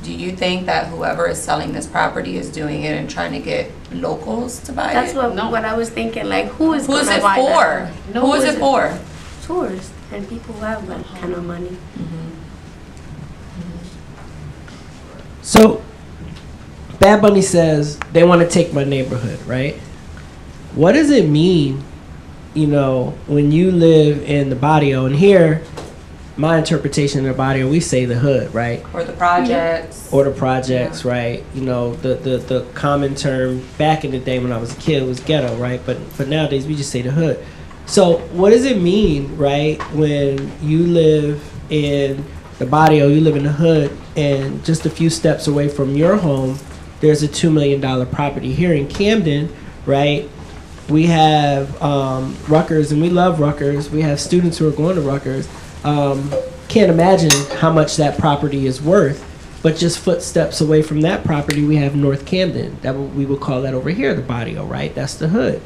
Speaker 1: do you think that whoever is selling this property is doing it and trying to get locals to buy
Speaker 4: That's
Speaker 1: it?
Speaker 4: what I was thinking. Like, who is
Speaker 1: Who is
Speaker 4: gonna
Speaker 1: it
Speaker 4: buy
Speaker 1: for?
Speaker 4: that?
Speaker 1: Who is it for?
Speaker 4: Tourists and people who have that kind of money.
Speaker 2: So, Bad Bunny says they want to take my neighborhood, right? What does it mean, when you live in the barrio? And here, my interpretation of the barrio, we say the hood, right?
Speaker 1: Or the projects.
Speaker 2: Or the projects, right? The common term back in the day when I was a kid was ghetto, right? But nowadays we just say the hood. So what does it mean, right, when you live in the barrio, you live in the hood, and just a few steps away from your home, there's a $2 million property here in Camden, right? We have Rutgers, and we love Rutgers. We have students who are going to Rutgers. Can't imagine how much that property is worth, but just footsteps away from that property, we have North Camden. We would call that over here the barrio, right? That's the hood.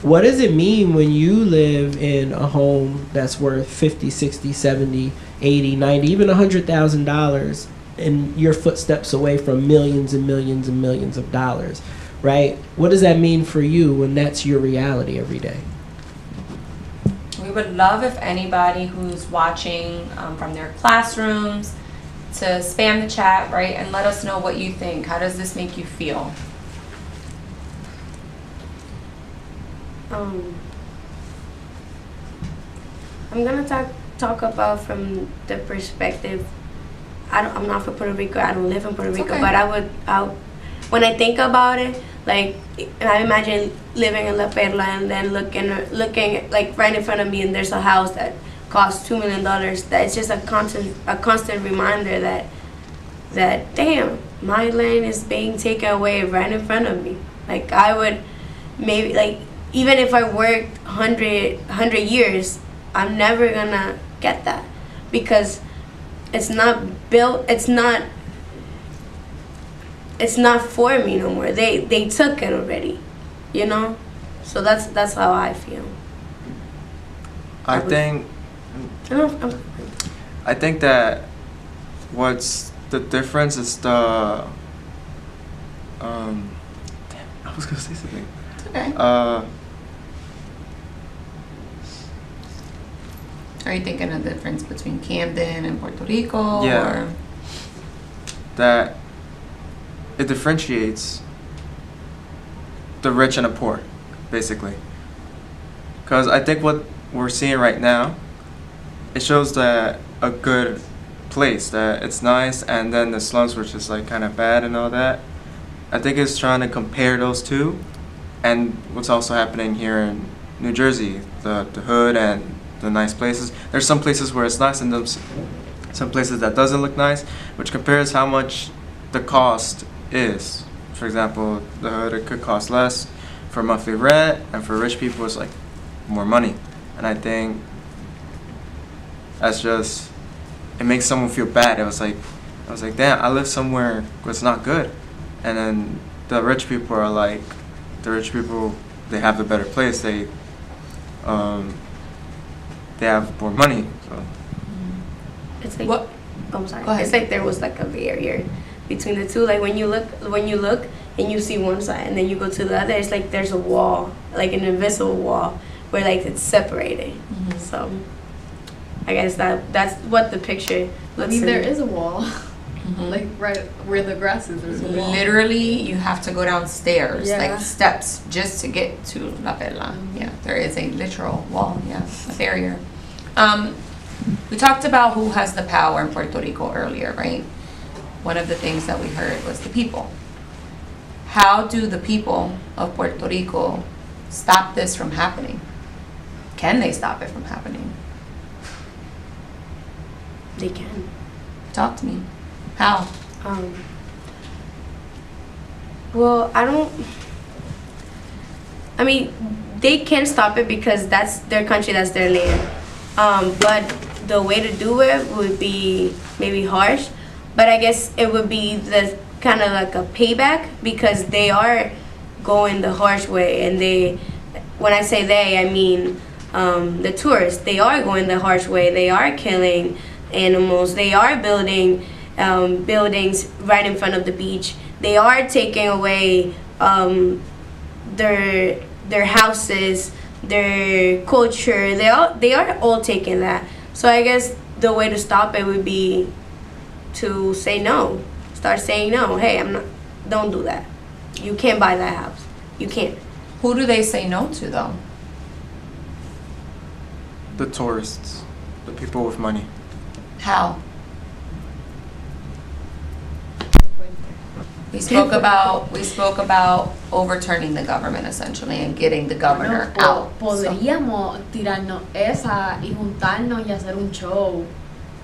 Speaker 2: What does it mean when you live in a home that's worth 50, 60, 70, 80, 90, even $100,000, and you're footsteps away from millions and millions and millions of dollars, right? What does that mean for you when that's your reality every day?
Speaker 1: We would love if anybody who's watching from their classrooms to spam the chat, right, and let us know what you think. How does this make you feel?
Speaker 4: I'm gonna talk about from the perspective. I'm not from Puerto Rico. I don't live in Puerto Rico,
Speaker 1: okay.
Speaker 4: But when I think about it, like I imagine living in La Perla and then looking like right in front of me, and there's a house that costs $2 million. That's just a constant reminder that damn, my land is being taken away right in front of me. Like I would maybe like. Even if I worked 100 years, I'm never gonna get that because it's not built. It's not for me no more. They took it already, So that's how I feel.
Speaker 5: I think that what's the difference is the I was gonna say something.
Speaker 1: Okay. Are you thinking of the difference between Camden and Puerto Rico?
Speaker 5: Yeah.
Speaker 1: Or?
Speaker 5: That it differentiates the rich and the poor, basically. Because I think what we're seeing right now, it shows that a good place, that it's nice, and then the slums were just like kind of bad and all that. I think it's trying to compare those two, and what's also happening here in New Jersey, the hood and the nice places. There's some places where it's nice and some places that doesn't look nice, which compares how much the cost is. For example, the hood, it could cost less for monthly rent, and for rich people it's like more money. And I think that's just, it makes someone feel bad. I was like, damn, I live somewhere where it's not good. And then the rich people are like, they have the better place. They have more money. So.
Speaker 4: It's like,
Speaker 1: what?
Speaker 4: I'm sorry.
Speaker 1: Go ahead.
Speaker 4: It's like there was like a barrier between the two. Like when you look and you see one side, and then you go to the other, it's like there's a wall, like an invisible wall, where like it's separated. Mm-hmm. So I guess that's what the picture looks.
Speaker 6: I mean, there is a wall. Mm-hmm. Like right where the grass is, there's a wall.
Speaker 1: Literally, you have to go downstairs,
Speaker 6: Yeah.
Speaker 1: like steps, just to get to La Perla.
Speaker 6: Mm-hmm.
Speaker 1: Yeah, there is a literal wall, a barrier. We talked about who has the power in Puerto Rico earlier, right? One of the things that we heard was the people. How do the people of Puerto Rico stop this from happening? Can they stop it from happening?
Speaker 4: They can.
Speaker 1: Talk to me. How?
Speaker 4: Well, I mean, they can stop it because that's their country, that's their land. But the way to do it would be maybe harsh, but I guess it would be the kind of like a payback because they are going the harsh way, and when I say they, I mean the tourists. They are going the harsh way. They are killing animals. They are building buildings right in front of the beach. They are taking away their houses, their culture. They are all taking that. So I guess the way to stop it would be to say no, start saying no. Hey, don't do that. You can't buy that house. You can't.
Speaker 1: Who do they say no to though?
Speaker 5: The tourists, the people with money.
Speaker 1: How? We spoke about overturning the government essentially and getting the governor out. So-
Speaker 6: Podríamos tirarnos esa y juntarnos y hacer un show.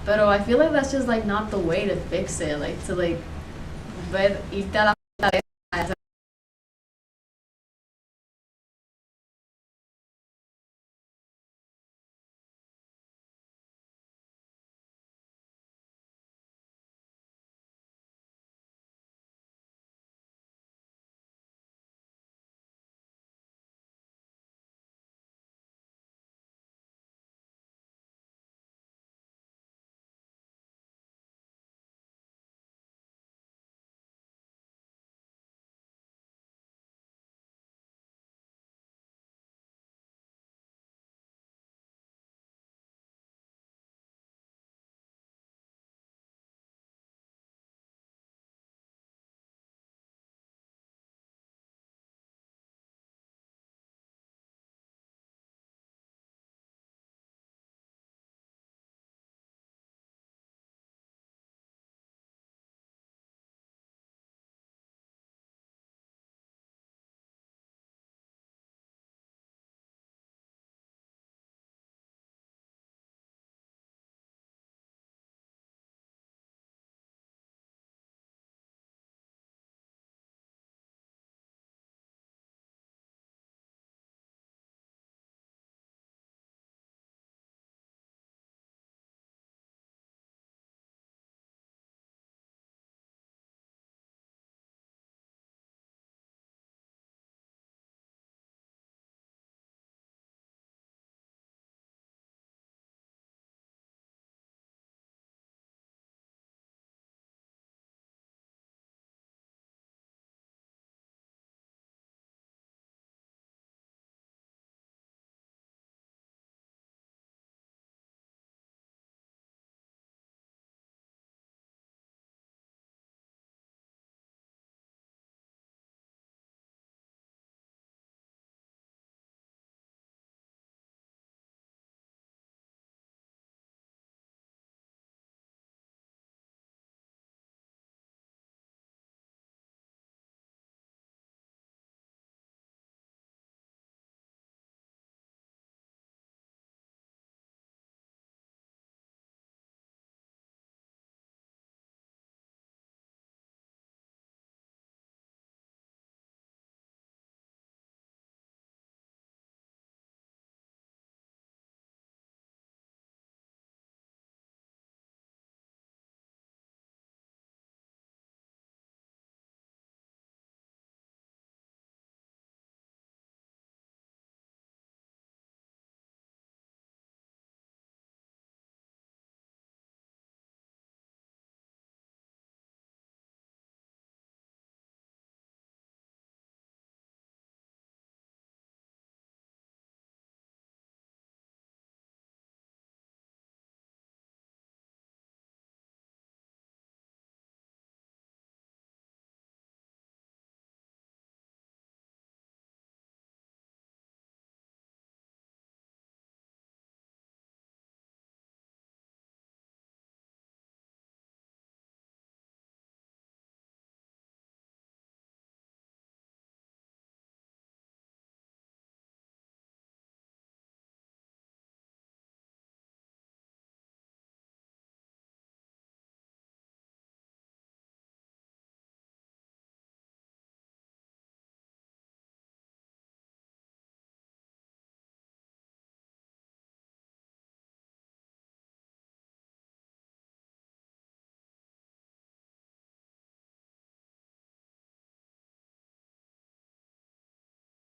Speaker 6: Pero I feel like that's just like not the way to fix it. Like to like irte a la fortaleza.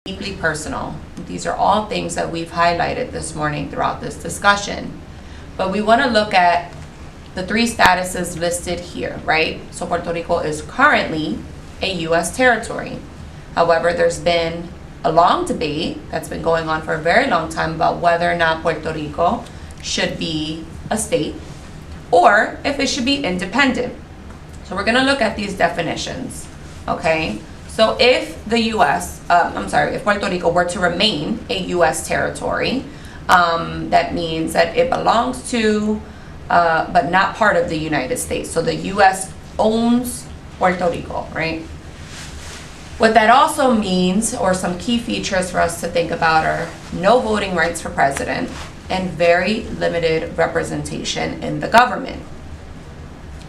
Speaker 1: Deeply personal. These are all things that we've highlighted this morning throughout this discussion. But we want to look at the three statuses listed here, right? So Puerto Rico is currently a U.S. territory. However, there's been a long debate that's been going on for a very long time about whether or not Puerto Rico should be a state or if it should be independent. So we're gonna look at these definitions, okay? So if the if Puerto Rico were to remain a U.S. territory, that means that it belongs to, but not part of the United States. So the U.S. owns Puerto Rico, right? What that also means, or some key features for us to think about, are no voting rights for president and very limited representation in the government.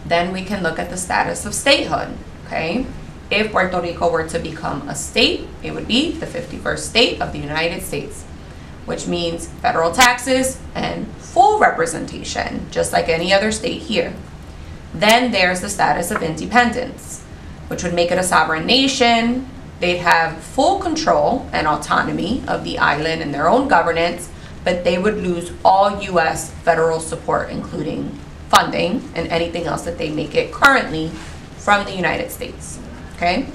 Speaker 1: Then we can look at the status of statehood, okay? If Puerto Rico were to become a state, it would be the 51st state of the United States, which means federal taxes and full representation, just like any other state here. Then there's the status of independence, which would make it a sovereign nation. They'd have full control and autonomy of the island and their own governance, but they would lose all U.S. federal support, including funding and anything else that they may get currently from the United States, okay?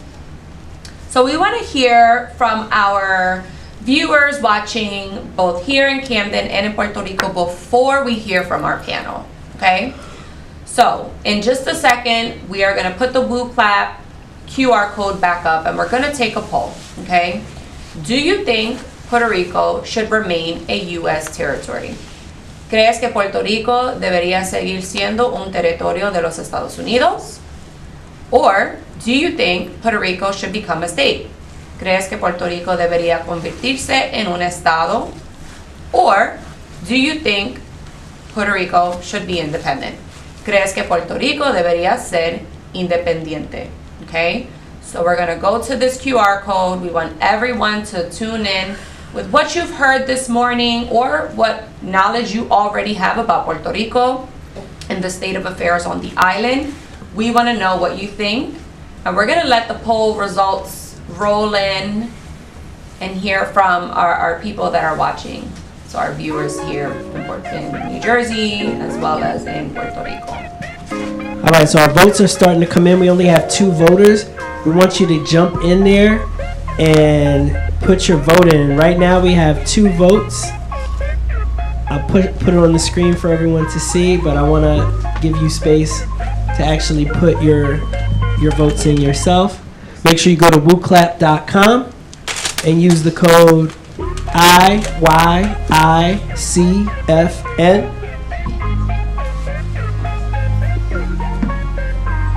Speaker 1: So we want to hear from our viewers watching both here in Camden and in Puerto Rico before we hear from our panel, okay? So in just a second, we are going to put the Woo Clap QR code back up and we're going to take a poll, okay? Do you think Puerto Rico should remain a U.S. territory? ¿Crees que Puerto Rico debería seguir siendo un territorio de los Estados Unidos? Or do you think Puerto Rico should become a state? ¿Crees que Puerto Rico debería convertirse en un estado? Or do you think Puerto Rico should be independent? ¿Crees que Puerto Rico debería ser independiente? Okay, so we're going to go to this QR code. We want everyone to tune in with what you've heard this morning or what knowledge you already have about Puerto Rico and the state of affairs on the island. We want to know what you think, and we're going to let the poll results roll in and hear from our people that are watching. So our viewers here in New Jersey as well as in Puerto Rico.
Speaker 2: All right, so our votes are starting to come in. We only have 2 voters. We want you to jump in there and put your vote in. Right now we have 2 votes. I'll put it on the screen for everyone to see, but I want to give you space to actually put your votes in yourself. Make sure you go to wooclap.com and use the code IYICFN.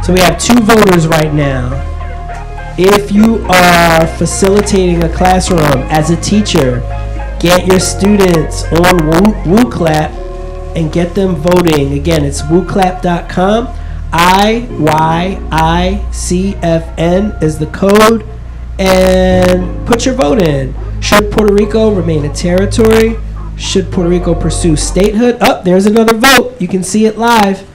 Speaker 2: So we have 2 voters right now. If you are facilitating a classroom as a teacher, get your students on WooClap and get them voting. Again, it's wooclap.com. IYICFN is the code. And put your vote in. Should Puerto Rico remain a territory? Should Puerto Rico pursue statehood? Oh, there's another vote. You can see it live.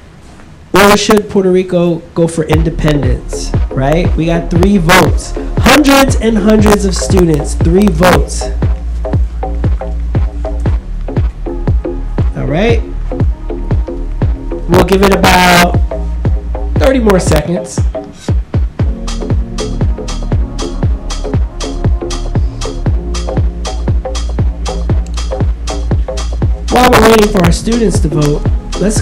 Speaker 2: Or should Puerto Rico go for independence, right? We got 3 votes. Hundreds and hundreds of students, 3 votes. All right. We'll give it about 30 more seconds. While we're waiting for our students to vote, let's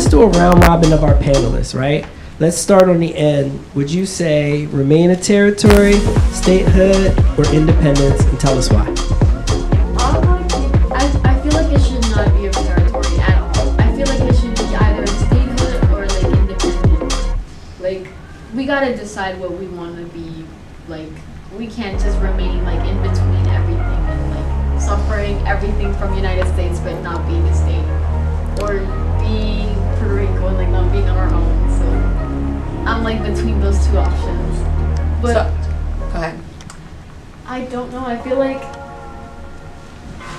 Speaker 2: do a round robin of our panelists, right? Let's start on the end. Would you say remain a territory, statehood, or independence, and tell us why?
Speaker 6: I feel like it should not be a territory at all. I feel like it should be either statehood or like independent. Like we gotta decide what we want to be. Like we can't just remain like in between everything and like suffering everything from United States but not being a state, or being Puerto Rico and like not being on our own. So I'm like between those 2 options. But
Speaker 1: So, go ahead.
Speaker 6: I don't know. I feel like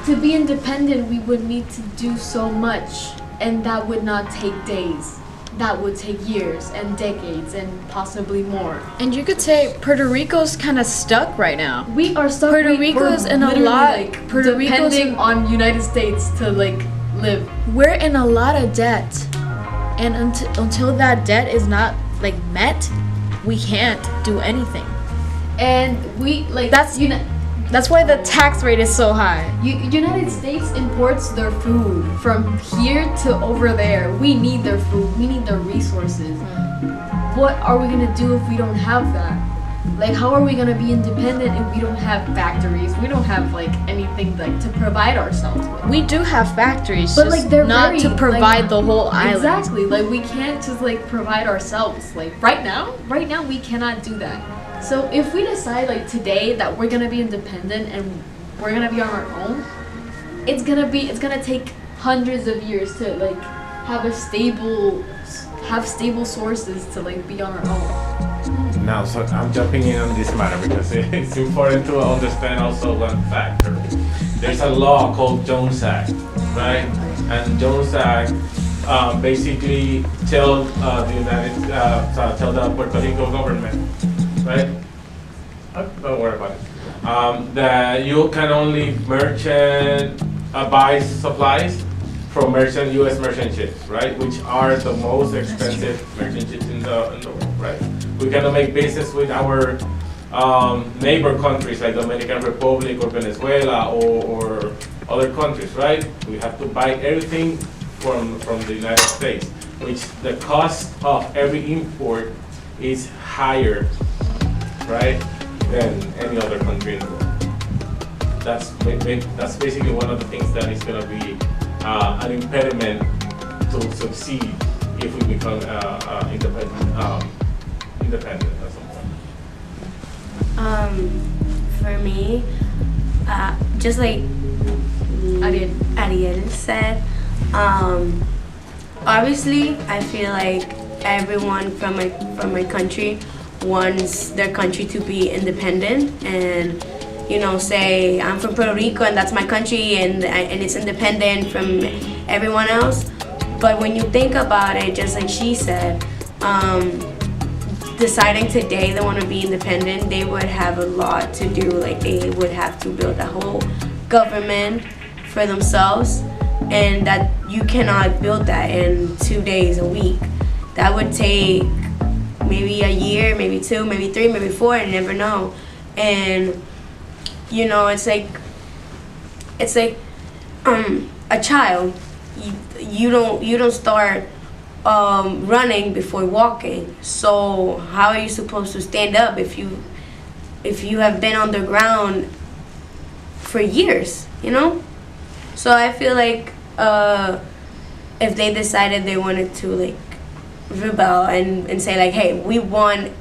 Speaker 6: to be independent, we would need to do so much, and that would not take days. That would take years and decades and possibly more.
Speaker 7: And you could say Puerto Rico's kind of stuck right now.
Speaker 6: We are stuck.
Speaker 7: Puerto Rico's in a
Speaker 6: literally,
Speaker 7: lot.
Speaker 6: Like,
Speaker 7: Puerto Rico's
Speaker 6: depending on United States to like live.
Speaker 7: We're in a lot of debt, and until that debt is not like met, we can't do anything.
Speaker 6: And we like
Speaker 7: That's why the tax rate is so high.
Speaker 6: United States imports their food from here to over there. We need their food. We need their resources. what are we gonna do if we don't have that? Like, how are we gonna be independent if we don't have factories? We don't have like anything like to provide ourselves with.
Speaker 7: We do have factories,
Speaker 6: But
Speaker 7: just
Speaker 6: like they're
Speaker 7: not
Speaker 6: very,
Speaker 7: to provide
Speaker 6: like,
Speaker 7: the whole island.
Speaker 6: Exactly. Like we can't just like provide ourselves. Like right now we cannot do that. So if we decide like today that we're gonna be independent and we're gonna be on our own, it's gonna take hundreds of years to like have stable sources to like be on our own.
Speaker 3: Now, so I'm jumping in on this matter because it's important to understand also one factor. There's a law called Jones Act, right? And Jones Act basically tell the Puerto Rico government, right? Don't worry about it. That you can only buy supplies from U.S. merchant ships, right? Which are the most expensive merchant ships in the world, right? We cannot make business with our neighbor countries like Dominican Republic or Venezuela or other countries, right? We have to buy everything from the United States, which the cost of every import is higher, right, than any other country in the world. That's basically one of the things that is going to be an impediment to succeed if we become independent at some point.
Speaker 4: For me, just like Ariel said, obviously I feel like everyone from my country wants their country to be independent, and say I'm from Puerto Rico and that's my country and it's independent from everyone else. But when you think about it, just like she said, deciding today they want to be independent, they would have a lot to do. Like they would have to build a whole government for themselves, and that you cannot build that in 2 days, a week. That would take maybe a year, maybe 2, maybe 3, maybe 4, I never know. And it's like a child. You don't start running before walking. So how are you supposed to stand up if you have been on the ground for years? So I feel like if they decided they wanted to like rebel and say like, hey, we want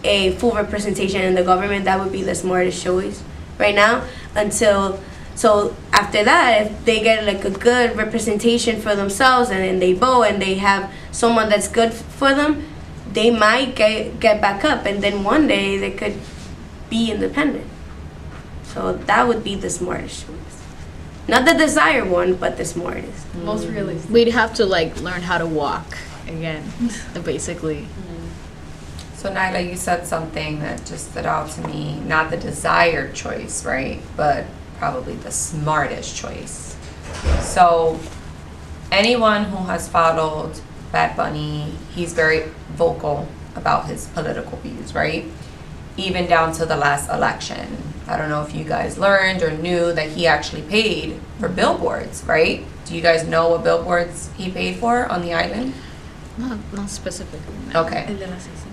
Speaker 4: a full representation in the government, that would be the smartest choice right now. So after that, if they get like a good representation for themselves and then they vote and they have someone that's good for them, they might get back up, and then one day they could be independent. So that would be the smartest choice. Not the desired one, but the smartest.
Speaker 6: Most realistic.
Speaker 7: We'd have to like learn how to walk again, basically.
Speaker 1: So Nyla, you said something that just stood out to me. Not the desired choice, right? But probably the smartest choice. So anyone who has followed Bad Bunny, he's very vocal about his political views, right? Even down to the last election. I don't know if you guys learned or knew that he actually paid for billboards, right? Do you guys know what billboards he paid for on the island?
Speaker 7: Not specifically.
Speaker 1: Okay.
Speaker 6: El de la 65.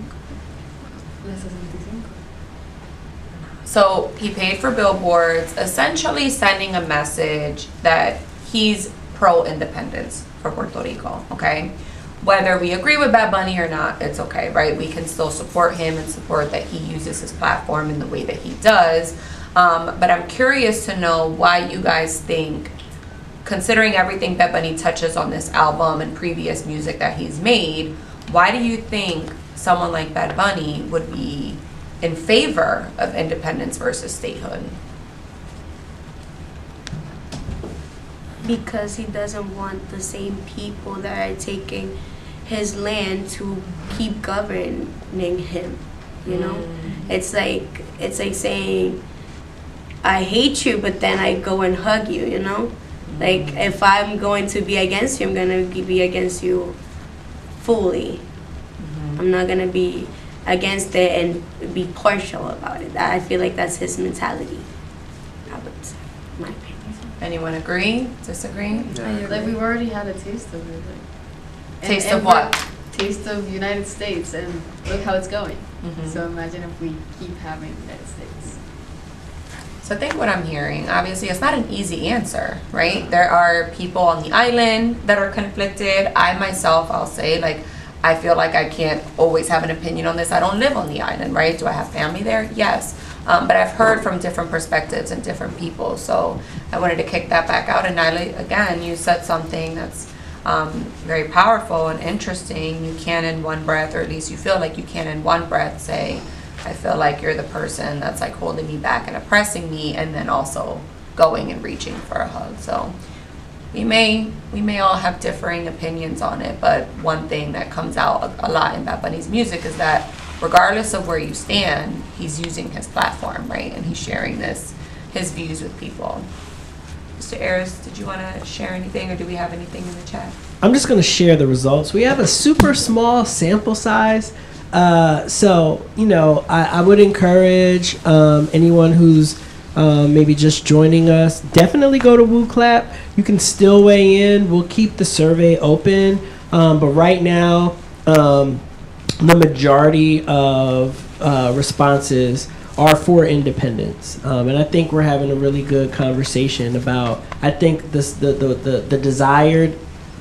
Speaker 6: La 65.
Speaker 1: So he paid for billboards, essentially sending a message that he's pro-independence for Puerto Rico, okay? Whether we agree with Bad Bunny or not, it's okay, right? We can still support him and support that he uses his platform in the way that he does. But I'm curious to know why you guys think, considering everything Bad Bunny touches on this album and previous music that he's made, why do you think someone like Bad Bunny would be in favor of independence versus statehood?
Speaker 4: Because he doesn't want the same people that are taking his land to keep governing him, It's like saying, I hate you, but then I go and hug you, Like, if I'm going to be against you, I'm going to be against you fully. I'm not going to be against it and be partial about it. I feel like that's his mentality, I would say, in my opinion.
Speaker 1: Anyone agree? Disagree?
Speaker 5: Yeah.
Speaker 6: Like we've already had a taste of it.
Speaker 1: Taste of what?
Speaker 6: taste of United States, and look how it's going. So imagine if we keep having United States.
Speaker 1: So I think what I'm hearing, obviously, it's not an easy answer, right? There are people on the island that are conflicted. I myself, I'll say, like, I feel like I can't always have an opinion on this. I don't live on the island, right? Do I have family there? Yes. But I've heard from different perspectives and different people. So I wanted to kick that back out. And Nyla, again, you said something that's very powerful and interesting. You can in one breath, or at least you feel like you can in one breath say, I feel like you're the person that's like holding me back and oppressing me, and then also going and reaching for a hug. So we may all have differing opinions on it, but one thing that comes out a lot in Bad Bunny's music is that regardless of where you stand, he's using his platform, right? And he's sharing his views with people. Mr. Ayers, did you want to share anything, or do we have anything in the chat?
Speaker 2: I'm just going to share the results. We have a super small sample size. So, you know, I would encourage anyone who's maybe just joining us, definitely go to Woo Clap. You can still weigh in. We'll keep the survey open. But right now, the majority of responses are for independence. And I think we're having a really good conversation about, I think, the desired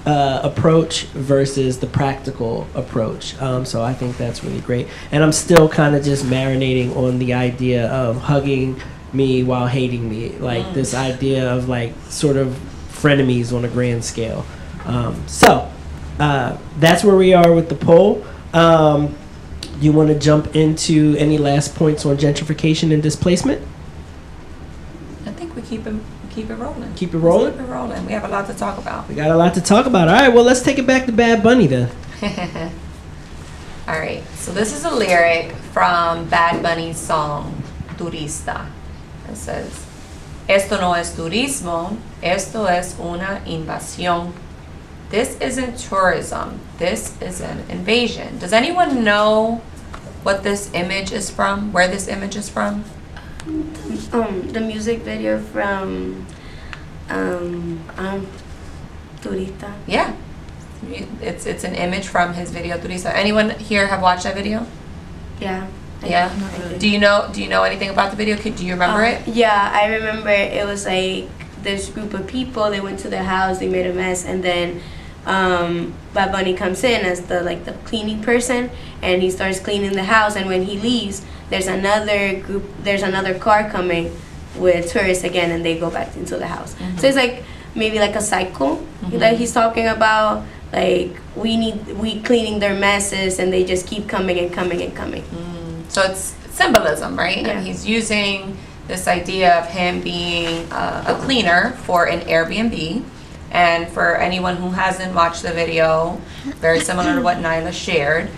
Speaker 2: approach versus the practical approach. So I think that's really great. And I'm still kind of just marinating on the idea of hugging me while hating me. Like this idea of like sort of frenemies on a grand scale. So that's where we are with the poll. You want to jump into any last points on gentrification and displacement?
Speaker 1: I think we keep it rolling.
Speaker 2: Keep it rolling?
Speaker 1: Keep it rolling. We have a lot to talk about.
Speaker 2: We got a lot to talk about. All right, well, let's take it back to Bad Bunny then.
Speaker 1: All right, so this is a lyric from Bad Bunny's song, Turista. It says, Esto no es turismo, esto es una invasión. This isn't tourism, this is an invasion. Does anyone know what this image is from, where this image is from?
Speaker 4: The music video from Turista.
Speaker 1: Yeah, it's an image from his video Turista. Anyone here have watched that video?
Speaker 4: Yeah.
Speaker 1: Yeah. Do you know anything about the video? Do you remember it?
Speaker 4: Yeah, I remember it was like this group of people. They went to their house, they made a mess, and then Bad Bunny comes in as the cleaning person, and he starts cleaning the house. And when he leaves, there's another car coming with tourists again, and they go back into the house. So it's like maybe like a cycle that he's talking about. Like we cleaning their messes, and they just keep coming and coming and coming.
Speaker 1: So it's symbolism, right?
Speaker 4: Yeah.
Speaker 1: And he's using this idea of him being a cleaner for an Airbnb. And for anyone who hasn't watched the video, very similar to what Nyla shared,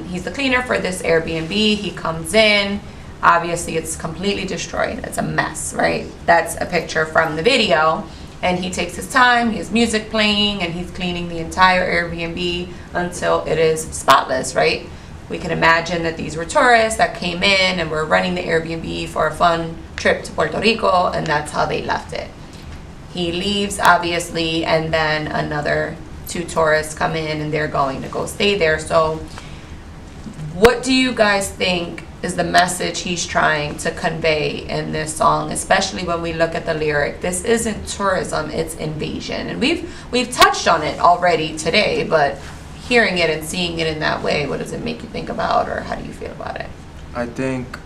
Speaker 1: he's the cleaner for this Airbnb. He comes in. Obviously, it's completely destroyed. It's a mess, right? That's a picture from the video. And he takes his time. He has music playing, and he's cleaning the entire Airbnb until it is spotless, right? We can imagine that these were tourists that came in and were renting the Airbnb for a fun trip to Puerto Rico, and that's how they left it. He leaves, obviously, and then another 2 tourists come in, and they're going to go stay there. So what do you guys think is the message he's trying to convey in this song, especially when we look at the lyric? This isn't tourism, it's invasion. And we've touched on it already today, but hearing it and seeing it in that way, what does it make you think about, or how do you feel about it?
Speaker 5: I think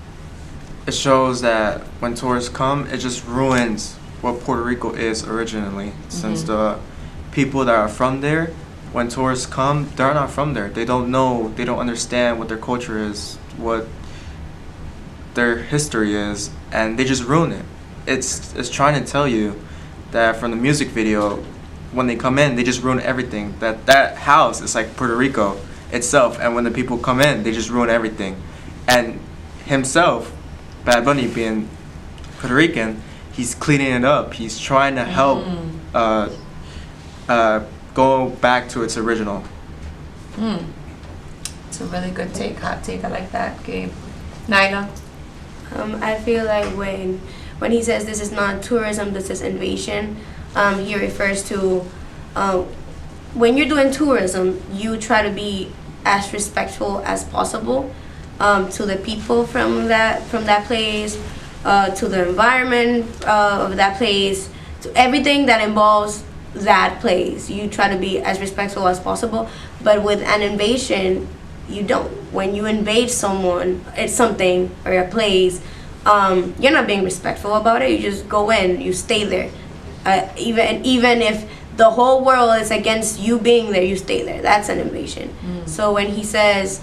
Speaker 5: it shows that when tourists come, it just ruins what Puerto Rico is originally. Since the people that are from there, when tourists come, they're not from there. They don't know, they don't understand what their culture is, what their history is, and they just ruin it. It's trying to tell you that from the music video, when they come in, they just ruin everything. That house is like Puerto Rico itself, and when the people come in, they just ruin everything. And himself, Bad Bunny being Puerto Rican, he's cleaning it up. He's trying to help go back to its original.
Speaker 1: It's a really good take, hot take. I like that, Gabe. Nyla?
Speaker 4: I feel like when he says this is not tourism, this is invasion, he refers to when you're doing tourism, you try to be as respectful as possible to the people from that place, to the environment of that place, to everything that involves that place. You try to be as respectful as possible. But with an invasion, you don't. When you invade someone, it's something or a place, you're not being respectful about it. You just go in, you stay there. Even if the whole world is against you being there, you stay there. That's an invasion. So when he says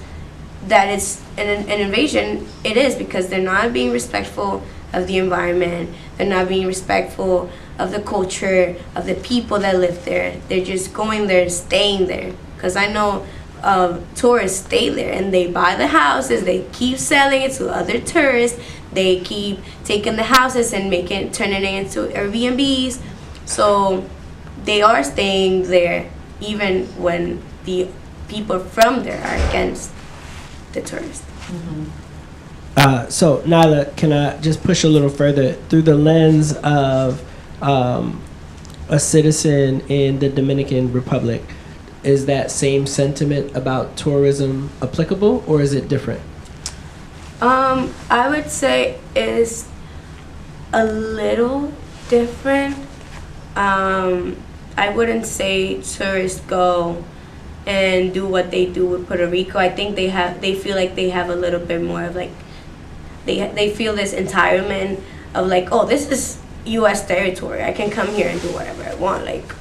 Speaker 4: that it's an invasion, it is, because they're not being respectful of the environment. They're not being respectful of the culture, of the people that live there. They're just going there and staying there. Because I know tourists stay there and they buy the houses, they keep selling it to other tourists, they keep taking the houses and turning it into Airbnbs. So they are staying there even when the people from there are against the tourists.
Speaker 2: So Nyla, can I just push a little further through the lens of a citizen in the Dominican Republic? Is that same sentiment about tourism applicable, or is it different?
Speaker 4: I would say it's a little different. I wouldn't say tourists go and do what they do with Puerto Rico. I think they feel like they have a little bit more of like, they feel this entitlement of like, oh, this is U.S. territory. I can come here and do whatever I want. Like,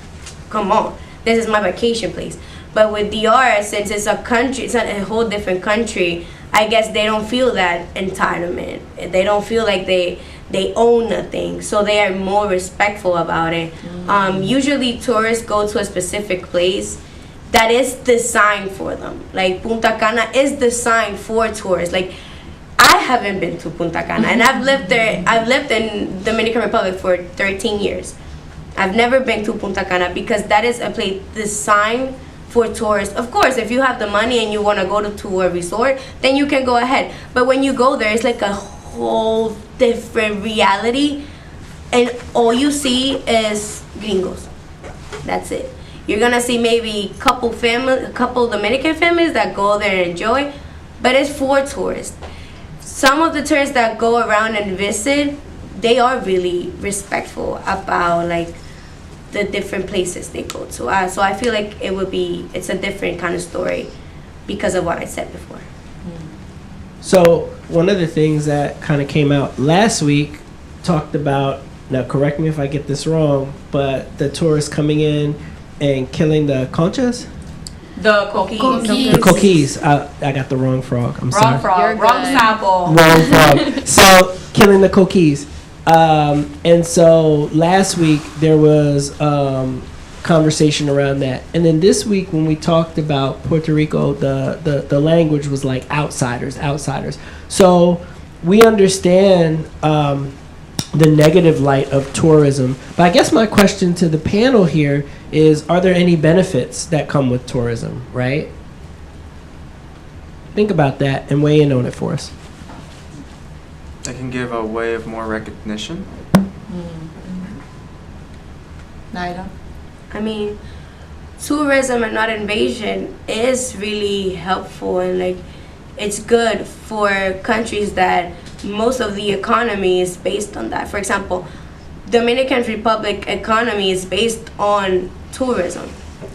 Speaker 4: come on, this is my vacation place. But with DR, since it's a country, it's a whole different country, I guess they don't feel that entitlement. They don't feel like they own nothing, so they are more respectful about it. Usually tourists go to a specific place that is designed for them. Like Punta Cana is designed for tourists. Like, I haven't been to Punta Cana, and I've lived there. I've lived in Dominican Republic for 13 years. I've never been to Punta Cana because that is a place designed for tourists. Of course, if you have the money and you want to go to a resort, then you can go ahead. But when you go there, it's like a whole different reality, and all you see is gringos. That's it. You're gonna see maybe a couple Dominican families that go there and enjoy, but it's for tourists. Some of the tourists that go around and visit, they are really respectful about like the different places they go to. So I feel like it's a different kind of story because of what I said before.
Speaker 2: So one of the things that kind of came out last week talked about, now correct me if I get this wrong, but the tourists coming in and killing the conchas?
Speaker 1: The coquis.
Speaker 2: The coquis. I got the wrong frog. I'm sorry.
Speaker 1: Wrong frog. Wrong sample.
Speaker 2: Wrong frog. So killing the coquis. And so last week there was conversation around that, and then this week when we talked about Puerto Rico, the language was like outsiders. So we understand the negative light of tourism, but I guess my question to the panel here is, are there any benefits that come with tourism, right? Think about that and weigh in on it for us.
Speaker 5: It can give a way of more recognition.
Speaker 7: Naila?
Speaker 4: I mean, tourism and not invasion is really helpful, and like it's good for countries that most of the economy is based on that. For example, Dominican Republic economy is based on tourism.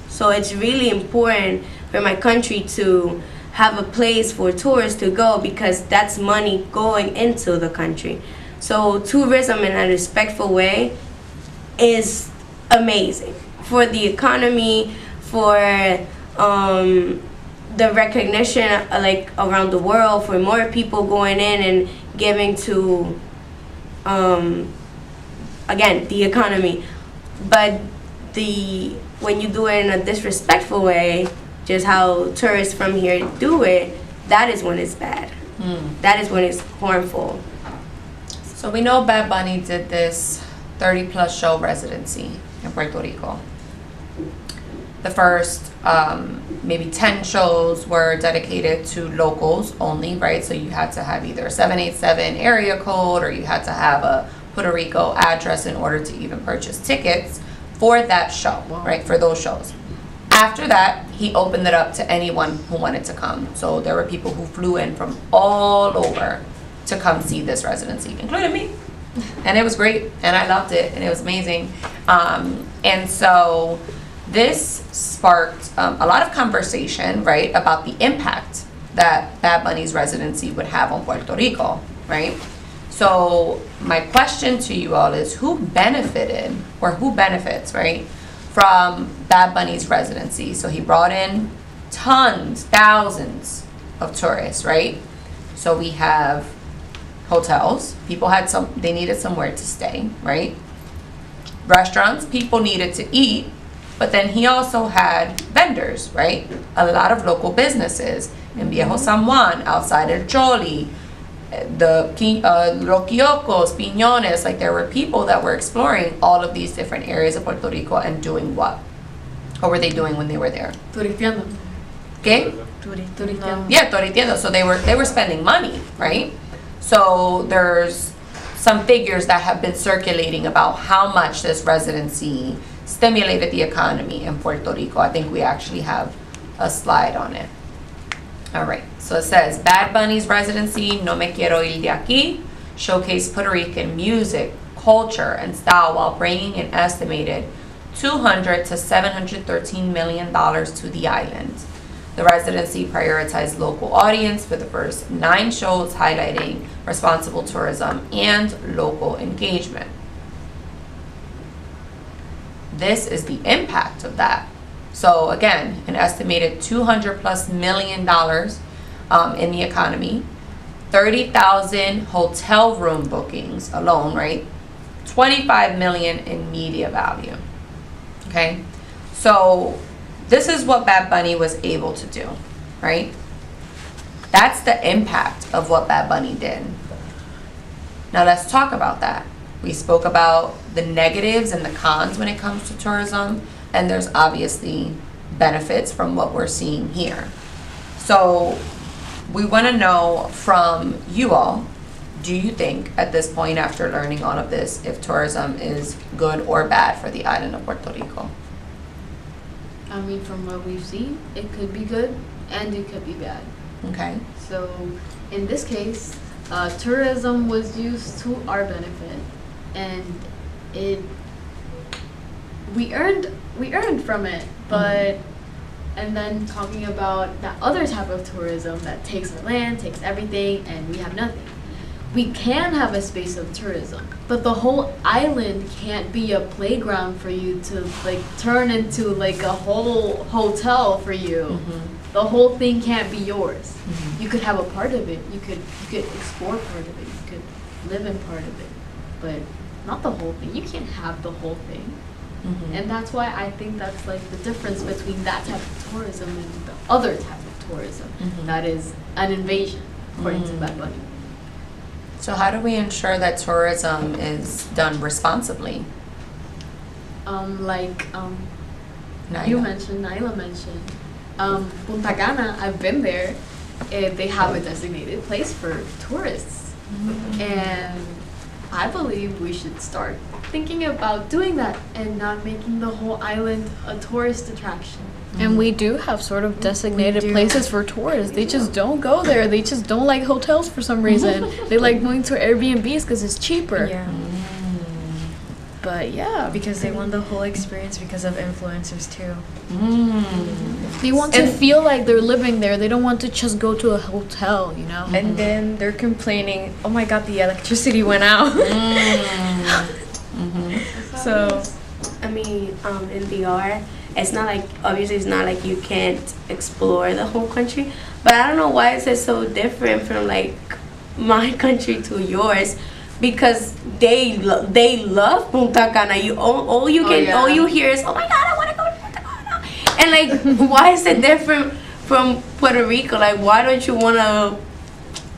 Speaker 4: So it's really important for my country to have a place for tourists to go, because that's money going into the country. So tourism in a respectful way is amazing for the economy, for the recognition like around the world, for more people going in and giving to again the economy. But when you do it in a disrespectful way, just how tourists from here do it, that is when it's bad. That is when it's harmful.
Speaker 1: So we know Bad Bunny did this 30-plus show residency in Puerto Rico. The first maybe 10 shows were dedicated to locals only, right? So you had to have either a 787 area code, or you had to have a Puerto Rico address in order to even purchase tickets for that show, right? For those shows. after that, he opened it up to anyone who wanted to come. So there were people who flew in from all over to come see this residency, including me. And it was great, and I loved it, and it was amazing. And so this sparked a lot of conversation, right, about the impact that Bad Bunny's residency would have on Puerto Rico, right? So my question to you all is, who benefited, or who benefits, right, from Bad Bunny's residency? So he brought in tons, thousands of tourists, right? So we have hotels, people they needed somewhere to stay, right? Restaurants, people needed to eat, but then he also had vendors, right? A lot of local businesses in Viejo San Juan, outside of Choli, the Roquiocos, Piñones, like there were people that were exploring all of these different areas of Puerto Rico and doing what? What were they doing when they were there?
Speaker 6: Turisteando.
Speaker 1: Okay?
Speaker 6: Turisteando.
Speaker 1: Yeah, turisteando. So they were spending money, right? So there's some figures that have been circulating about how much this residency stimulated the economy in Puerto Rico. I think we actually have a slide on it. All right, so it says, Bad Bunny's residency, No Me Quiero Ir de Aquí, showcased Puerto Rican music, culture, and style while bringing an estimated $200 to $713 million to the island. The residency prioritized local audience for the first 9 shows, highlighting responsible tourism and local engagement. This is the impact of that. So again, an estimated $200+ million in the economy, 30,000 hotel room bookings alone, right? 25 million in media value. Okay, so this is what Bad Bunny was able to do, right? That's the impact of what Bad Bunny did. Now let's talk about that. We spoke about the negatives and the cons when it comes to tourism, and there's obviously benefits from what we're seeing here. So we want to know from you all, do you think at this point, after learning all of this, if tourism is good or bad for the island of Puerto Rico?
Speaker 6: I mean, from what we've seen, it could be good and it could be bad.
Speaker 1: Okay.
Speaker 6: So in this case, tourism was used to our benefit, and we earned from it. But and then talking about that other type of tourism that takes our land, takes everything, and we have nothing. We can have a space of tourism, but the whole island can't be a playground for you to like turn into like a whole hotel for you. The whole thing can't be yours. You could have a part of it. You could explore part of it. You could live in part of it, but not the whole thing. You can't have the whole thing. And that's why I think that's like the difference between that type of tourism and the other type of tourism. That is an invasion, according to Bad Bunny.
Speaker 1: So how do we ensure that tourism is done responsibly?
Speaker 6: Naila mentioned, Punta Cana, I've been there. They have a designated place for tourists. And I believe we should start thinking about doing that and not making the whole island a tourist attraction.
Speaker 7: And we do have sort of designated places for tourists. They just don't go there. They just don't like hotels for some reason. They like going to Airbnbs because it's cheaper.
Speaker 8: Yeah.
Speaker 7: But yeah,
Speaker 8: Because they want the whole experience because of influencers too.
Speaker 7: they want to feel like they're living there. They don't want to just go to a hotel, you know?
Speaker 8: And then they're complaining, oh my god, the electricity went out. So, I mean, in DR, it's not like, obviously it's not like you can't explore the whole country, but I don't know why is it so different from like my country to yours, because they love Punta Cana. All you hear is, oh my god, I want to go to Punta Cana. And like, why is it different from Puerto Rico? Like, why don't you want to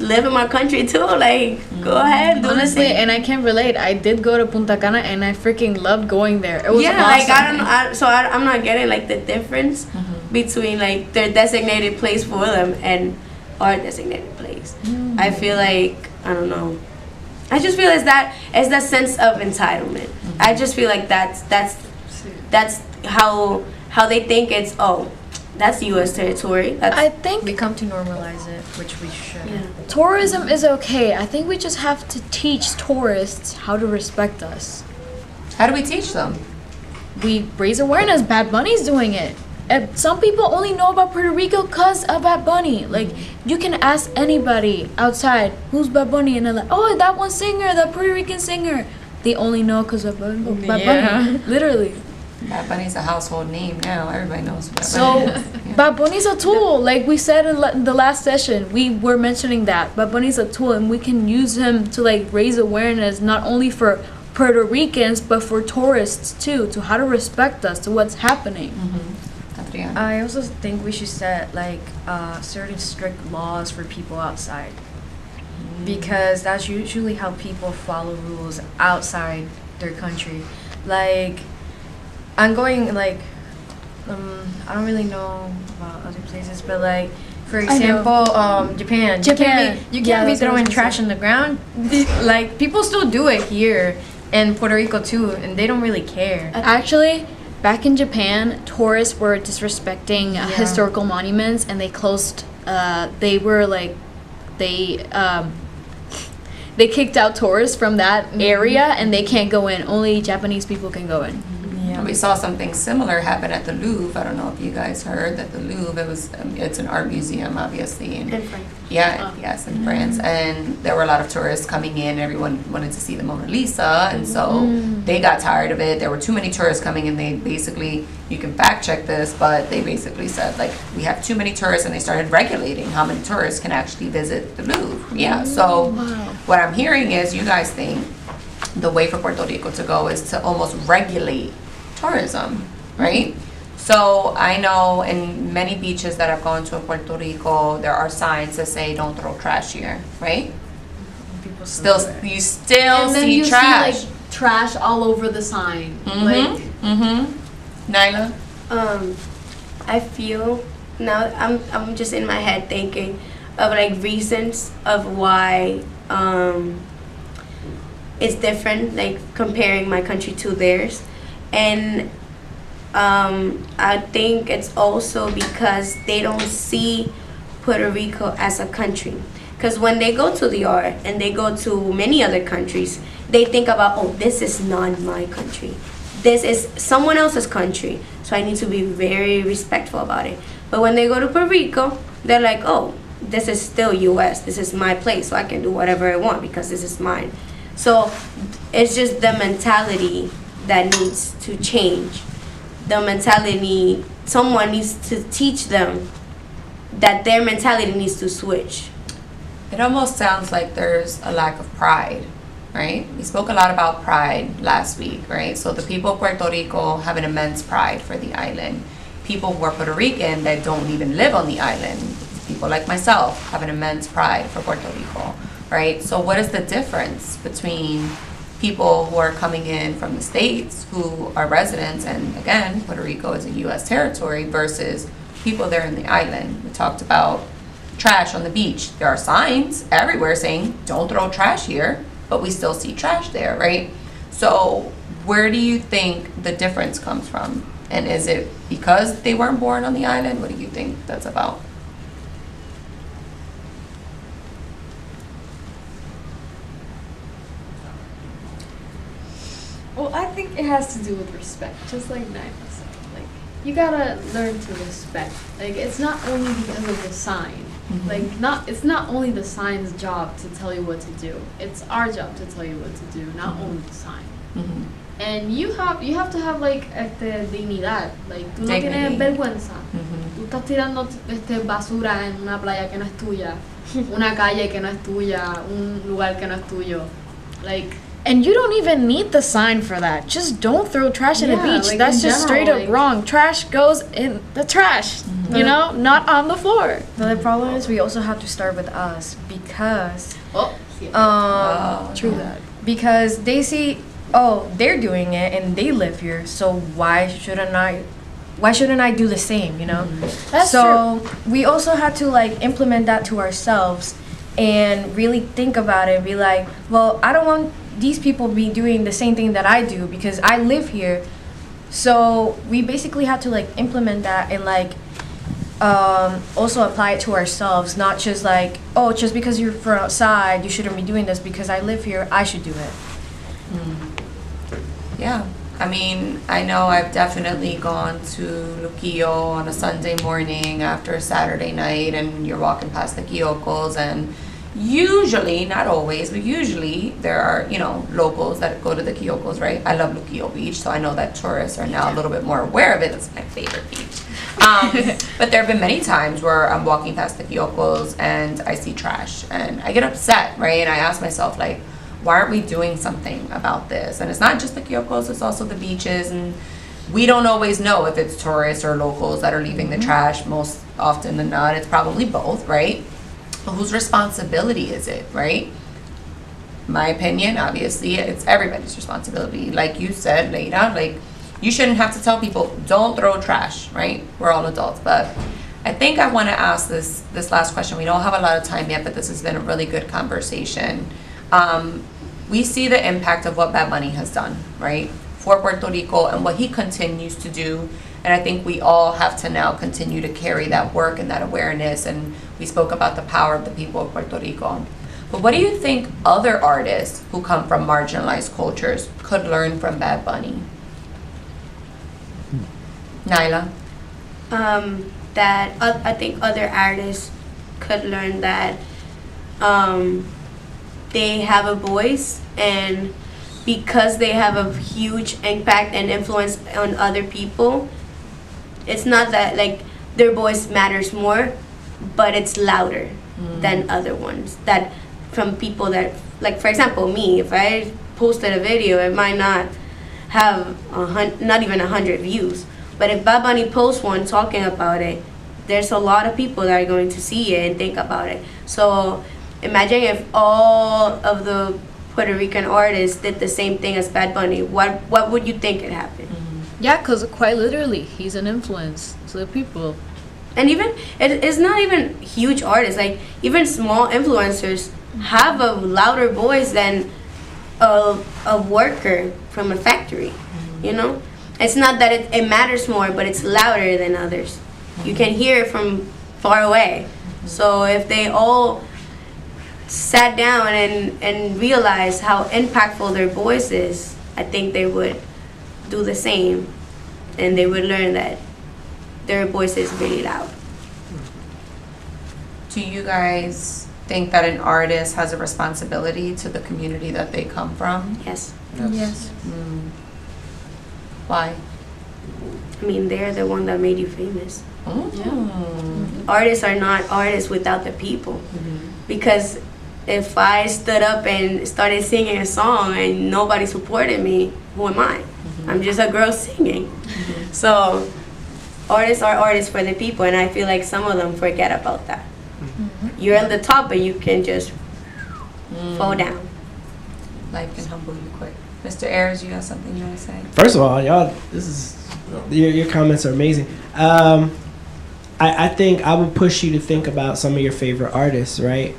Speaker 8: live in my country too? Like, go ahead, do
Speaker 7: Honestly,
Speaker 8: this.
Speaker 7: and I can relate. I did go to Punta Cana and I freaking loved going there. It was awesome.
Speaker 8: Like, I don't know. I'm not getting like the difference between like their designated place for them and our designated place. I feel like, I don't know. I just feel it's that sense of entitlement. I just feel like that's how
Speaker 4: how they think it's, oh, that's U.S. territory. That's
Speaker 7: I think
Speaker 8: We come to normalize it, which we shouldn't.
Speaker 7: tourism is okay. I think we just have to teach tourists how to respect us.
Speaker 1: How do we teach them?
Speaker 7: We raise awareness. Bad Bunny's doing it. And some people only know about Puerto Rico because of Bad Bunny. Like, you can ask anybody outside, who's Bad Bunny? And they're like, oh, that one singer, that Puerto Rican singer. They only know because of Bad Bunny. Literally.
Speaker 1: Bad Bunny's a household name now. Everybody knows Bad
Speaker 7: So,
Speaker 1: Bunny is. Yeah.
Speaker 7: Bad Bunny's a tool. Like we said in the last session, we were mentioning that. Bad Bunny's a tool, and we can use him to, like, raise awareness not only for Puerto Ricans, but for tourists, too, to how to respect us, to what's happening.
Speaker 1: Adriana.
Speaker 8: I also think we should set like certain strict laws for people outside, because that's usually how people follow rules outside their country. Like, I'm going like I don't really know about other places, but like for example, Japan. You can't be
Speaker 7: Yeah, that's what I
Speaker 8: throwing
Speaker 7: was
Speaker 8: trash in the ground. Like, people still do it here in Puerto Rico too, and they don't really care.
Speaker 7: Actually, back in Japan, tourists were disrespecting historical monuments, and they closed. They were like, they kicked out tourists from that area, and they can't go in. Only Japanese people can go in.
Speaker 1: We saw something similar happen at the Louvre. I don't know if you guys heard that the Louvre, it's an art museum, obviously. And
Speaker 4: in France.
Speaker 1: yeah, yes, in France. And there were a lot of tourists coming in. Everyone wanted to see the Mona Lisa. And so they got tired of it. There were too many tourists coming, and they basically, you can fact check this, but they basically said, like, we have too many tourists, and they started regulating how many tourists can actually visit the Louvre. Yeah, so what I'm hearing is you guys think the way for Puerto Rico to go is to almost regulate tourism, right? So I know in many beaches that I've gone to in Puerto Rico, there are signs that say don't throw trash here, right? You still
Speaker 6: And then
Speaker 1: see
Speaker 6: you
Speaker 1: trash.
Speaker 6: see like trash all over the sign. Like,
Speaker 1: Nyla?
Speaker 4: I feel now I'm just in my head thinking of like reasons of why it's different, like comparing my country to theirs. And I think it's also because they don't see Puerto Rico as a country. Because when they go to the art and they go to many other countries, they think about, oh, this is not my country. This is someone else's country. So I need to be very respectful about it. But when they go to Puerto Rico, they're like, oh, this is still U.S. This is my place, so I can do whatever I want because this is mine. So it's just the mentality that needs to change. The mentality, someone needs to teach them that their mentality needs to switch.
Speaker 1: It almost sounds like there's a lack of pride, right? We spoke a lot about pride last week, right? So the people of Puerto Rico have an immense pride for the island. People who are Puerto Rican that don't even live on the island, people like myself, have an immense pride for Puerto Rico, right? So what is the difference between people who are coming in from the States who are residents, and again, Puerto Rico is a U.S. territory, versus people there in the island? We talked about trash on the beach. There are signs everywhere saying, don't throw trash here, but we still see trash there, right? So where do you think the difference comes from? And is it because they weren't born on the island? What do you think that's about?
Speaker 6: well, I think it has to do with respect, just like Naima said. Like, you gotta learn to respect. Like, it's not only because of the sign. Like, it's not only the sign's job to tell you what to do. It's our job to tell you what to do, not only the sign. And you have to have like dignidad. Like, tú no tienes vergüenza. Tú estás tirando basura en una playa que no es tuya, una calle que no es tuya, un lugar que no es tuyo. Like,
Speaker 7: And you don't even need the sign for that. Just don't throw trash in the beach.
Speaker 6: like,
Speaker 7: That's
Speaker 6: in
Speaker 7: just
Speaker 6: general,
Speaker 7: straight up
Speaker 6: like-
Speaker 7: wrong. Trash goes in the trash, you know, not on the floor.
Speaker 8: But the problem is we also have to start with us, because
Speaker 7: True that.
Speaker 8: because they see, oh, they're doing it and they live here, so why shouldn't I do the same, you know?
Speaker 7: That's
Speaker 8: so we also had to like implement that to ourselves and really think about it and be like, well, I don't want these people be doing the same thing that I do because I live here, So we basically had to like implement that and like also apply it to ourselves, not just like, oh, just because you're from outside, you shouldn't be doing this. Because I live here, I should do it.
Speaker 1: Yeah. I mean, I know I've definitely gone to Luquillo on a Sunday morning after a Saturday night, and you're walking past the Kyokos, and usually, not always, but usually there are, you know, locals that go to the Kyokos, right? I love Luquillo Beach, so I know that tourists are now a little bit more aware of it. It's my favorite beach. But there have been many times where I'm walking past the Kyokos and I see trash, and I get upset, right? And I ask myself, like, why aren't we doing something about this? And it's not just the Kyokos, it's also the beaches, and we don't always know if it's tourists or locals that are leaving the trash. Most often than not, it's probably both, right? But whose responsibility is it, right? My opinion, obviously, it's everybody's responsibility. Like you said, Leila, like, you shouldn't have to tell people, don't throw trash, right? We're all adults. But I think I want to ask this last question. We don't have a lot of time yet, but this has been a really good conversation. We see the impact of what Bad Bunny has done, right, for Puerto Rico and what he continues to do. And I think we all have to now continue to carry that work and that awareness. And we spoke about the power of the people of Puerto Rico. But what do you think other artists who come from marginalized cultures could learn from Bad Bunny? Nyla?
Speaker 4: That I think other artists could learn that they have a voice, and because they have a huge impact and influence on other people, it's not that like their voice matters more, but it's louder than other ones. That from people that, like, for example, me, if I posted a video, it might not have not even 100 views. But if Bad Bunny posts one talking about it, there's a lot of people that are going to see it and think about it. So imagine if all of the Puerto Rican artists did the same thing as Bad Bunny. What would you think could happen?
Speaker 7: Yeah, because quite literally, he's an influence to the people.
Speaker 4: And even, it's not even huge artists. Like, even small influencers have a louder voice than a worker from a factory, you know? It's not that it matters more, but it's louder than others. You can hear it from far away. So if they all sat down and realized how impactful their voice is, I think they would do the same, and they would learn that their voice is really loud.
Speaker 1: Do you guys think that an artist has a responsibility to the community that they come from?
Speaker 4: Yes.
Speaker 6: Yes.
Speaker 1: Why?
Speaker 4: I mean, they're the one that made you famous.
Speaker 1: Mm.
Speaker 4: Artists are not artists without the people. Because if I stood up and started singing a song and nobody supported me, who am I? I'm just a girl singing. So artists are artists for the people, and I feel like some of them forget about that. You're on the top, but you can just fall down.
Speaker 1: Life can humble you quick. Mr. Ayers, you have something you want to say?
Speaker 2: First of all, y'all, this is your comments are amazing. I think I would push you to think about some of your favorite artists, right?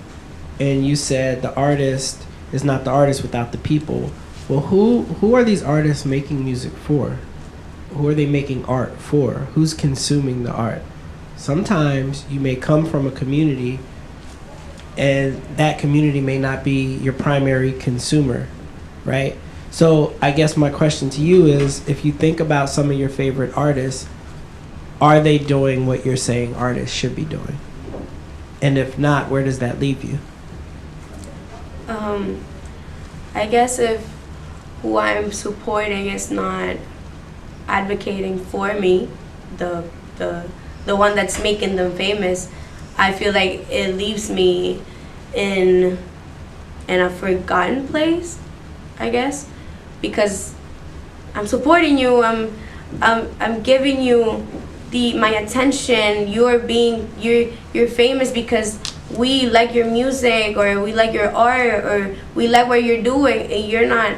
Speaker 2: And you said the artist is not the artist without the people. Well, who are these artists making music for? Who are they making art for? Who's consuming the art? Sometimes you may come from a community, and that community may not be your primary consumer, right? So I guess my question to you is, if you think about some of your favorite artists, are they doing what you're saying artists should be doing? And if not, where does that leave you?
Speaker 4: I guess if who I'm supporting is not advocating for me, the one that's making them famous, I feel like it leaves me in a forgotten place, I guess, because I'm supporting you, I'm giving you my attention. You're famous because we like your music, or we like your art, or we like what you're doing, and you're not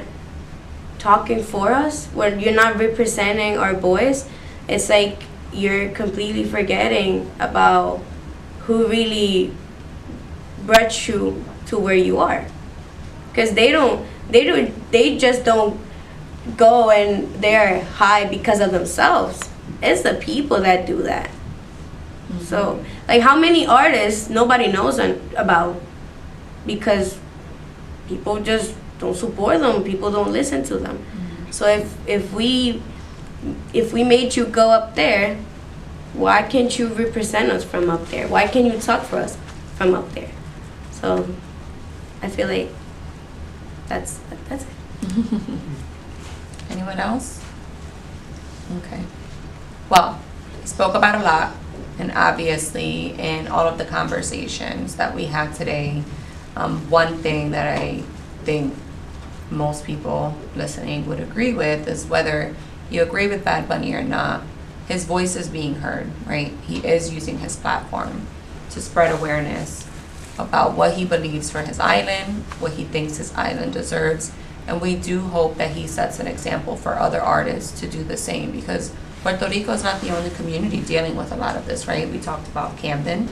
Speaker 4: talking for us, when you're not representing our voice. It's like you're completely forgetting about who really brought you to where you are, because they just don't go and they're high because of themselves. It's the people that do that. So, like, how many artists nobody knows about because people just don't support them, people don't listen to them. So if we made you go up there, why can't you represent us from up there? Why can't you talk for us from up there? So I feel like that's it.
Speaker 1: Anyone else? Okay. Well, we spoke about a lot, and obviously in all of the conversations that we had today, one thing that I think most people listening would agree with is whether you agree with Bad Bunny or not, his voice is being heard, right? He is using his platform to spread awareness about what he believes for his island, what he thinks his island deserves, and we do hope that he sets an example for other artists to do the same, because Puerto Rico is not the only community dealing with a lot of this, right? We talked about Camden,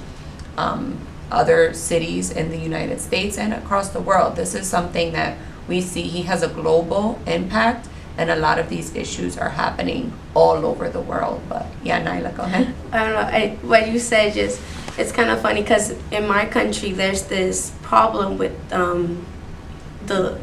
Speaker 1: other cities in the United States and across the world. This is something that we see he has a global impact, and a lot of these issues are happening all over the world. But yeah, Nyla, go ahead.
Speaker 4: I don't know, what you said just, it's kind of funny because in my country there's this problem with the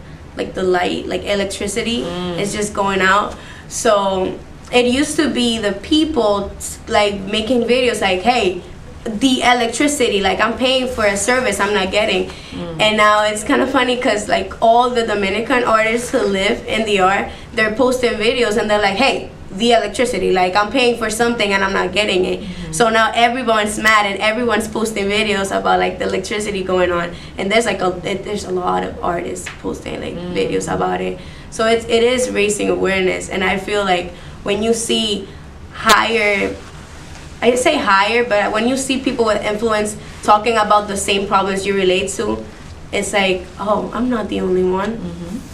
Speaker 4: light, like electricity is just going out. So it used to be the people like making videos like, hey, the electricity, like I'm paying for a service I'm not getting. And now it's kind of funny because like all the Dominican artists who live in the DR, they're posting videos and they're like, hey, the electricity, like I'm paying for something and I'm not getting it. So now everyone's mad and everyone's posting videos about like the electricity going on, and there's like there's a lot of artists posting like videos about it. So it is raising awareness, and I feel like when you see higher, I say higher, but when you see people with influence talking about the same problems you relate to, it's like, oh, I'm not the only one.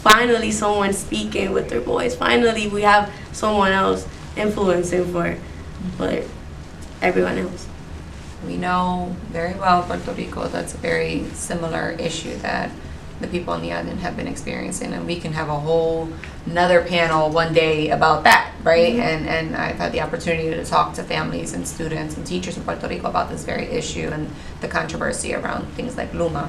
Speaker 4: Finally someone speaking with their voice. Finally we have someone else influencing for everyone else.
Speaker 1: We know very well Puerto Rico, that's a very similar issue that the people on the island have been experiencing, and we can have a whole another panel one day about that, right? And I've had the opportunity to talk to families and students and teachers in Puerto Rico about this very issue and the controversy around things like Luma.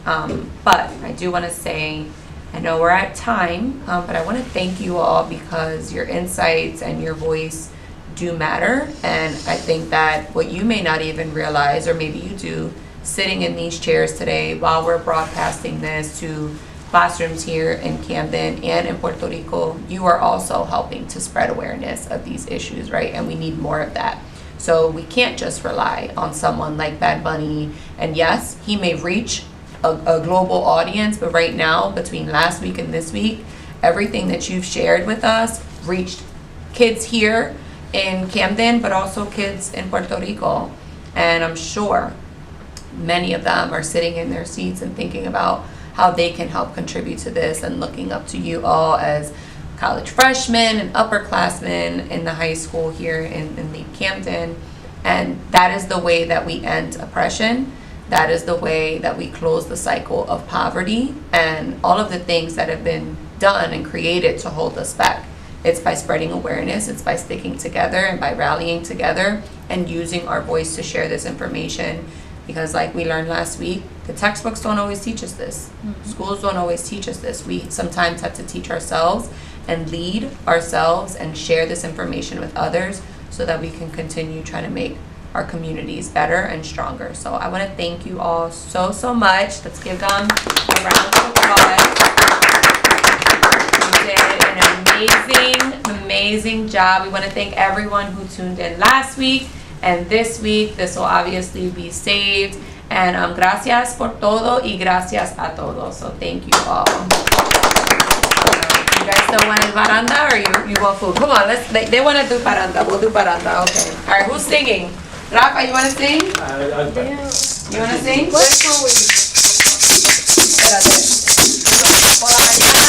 Speaker 1: But I do want to say, I know we're at time, but I want to thank you all because your insights and your voice do matter. And I think that what you may not even realize, or maybe you do, sitting in these chairs today while we're broadcasting this to classrooms here in Camden and in Puerto Rico, you are also helping to spread awareness of these issues, right? And we need more of that. So we can't just rely on someone like Bad Bunny. And yes, he may reach a global audience, but right now, between last week and this week, everything that you've shared with us reached kids here in Camden, but also kids in Puerto Rico. And I'm sure many of them are sitting in their seats and thinking about how they can help contribute to this, and looking up to you all as college freshmen and upperclassmen in the high school here in Camden. And that is the way that we end oppression. That is the way that we close the cycle of poverty and all of the things that have been done and created to hold us back. It's by spreading awareness, it's by sticking together and by rallying together and using our voice to share this information. Because like we learned last week, the textbooks don't always teach us this. Schools don't always teach us this. We sometimes have to teach ourselves and lead ourselves and share this information with others so that we can continue trying to make our communities better and stronger. So I want to thank you all so much. Let's give them a round of applause. You did an amazing job. We want to thank everyone who tuned in last week and this week. This will obviously be saved. And gracias por todo y gracias a todos. So thank you all. You guys still want paranda or you want food? Come on, they want to do paranda. We'll do paranda. Okay. All right, who's singing? Rafa, you want to sing? You want to sing? Espérate. Por la mañana.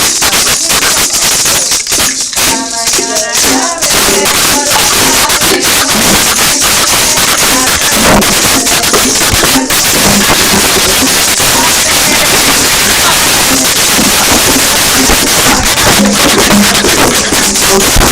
Speaker 1: host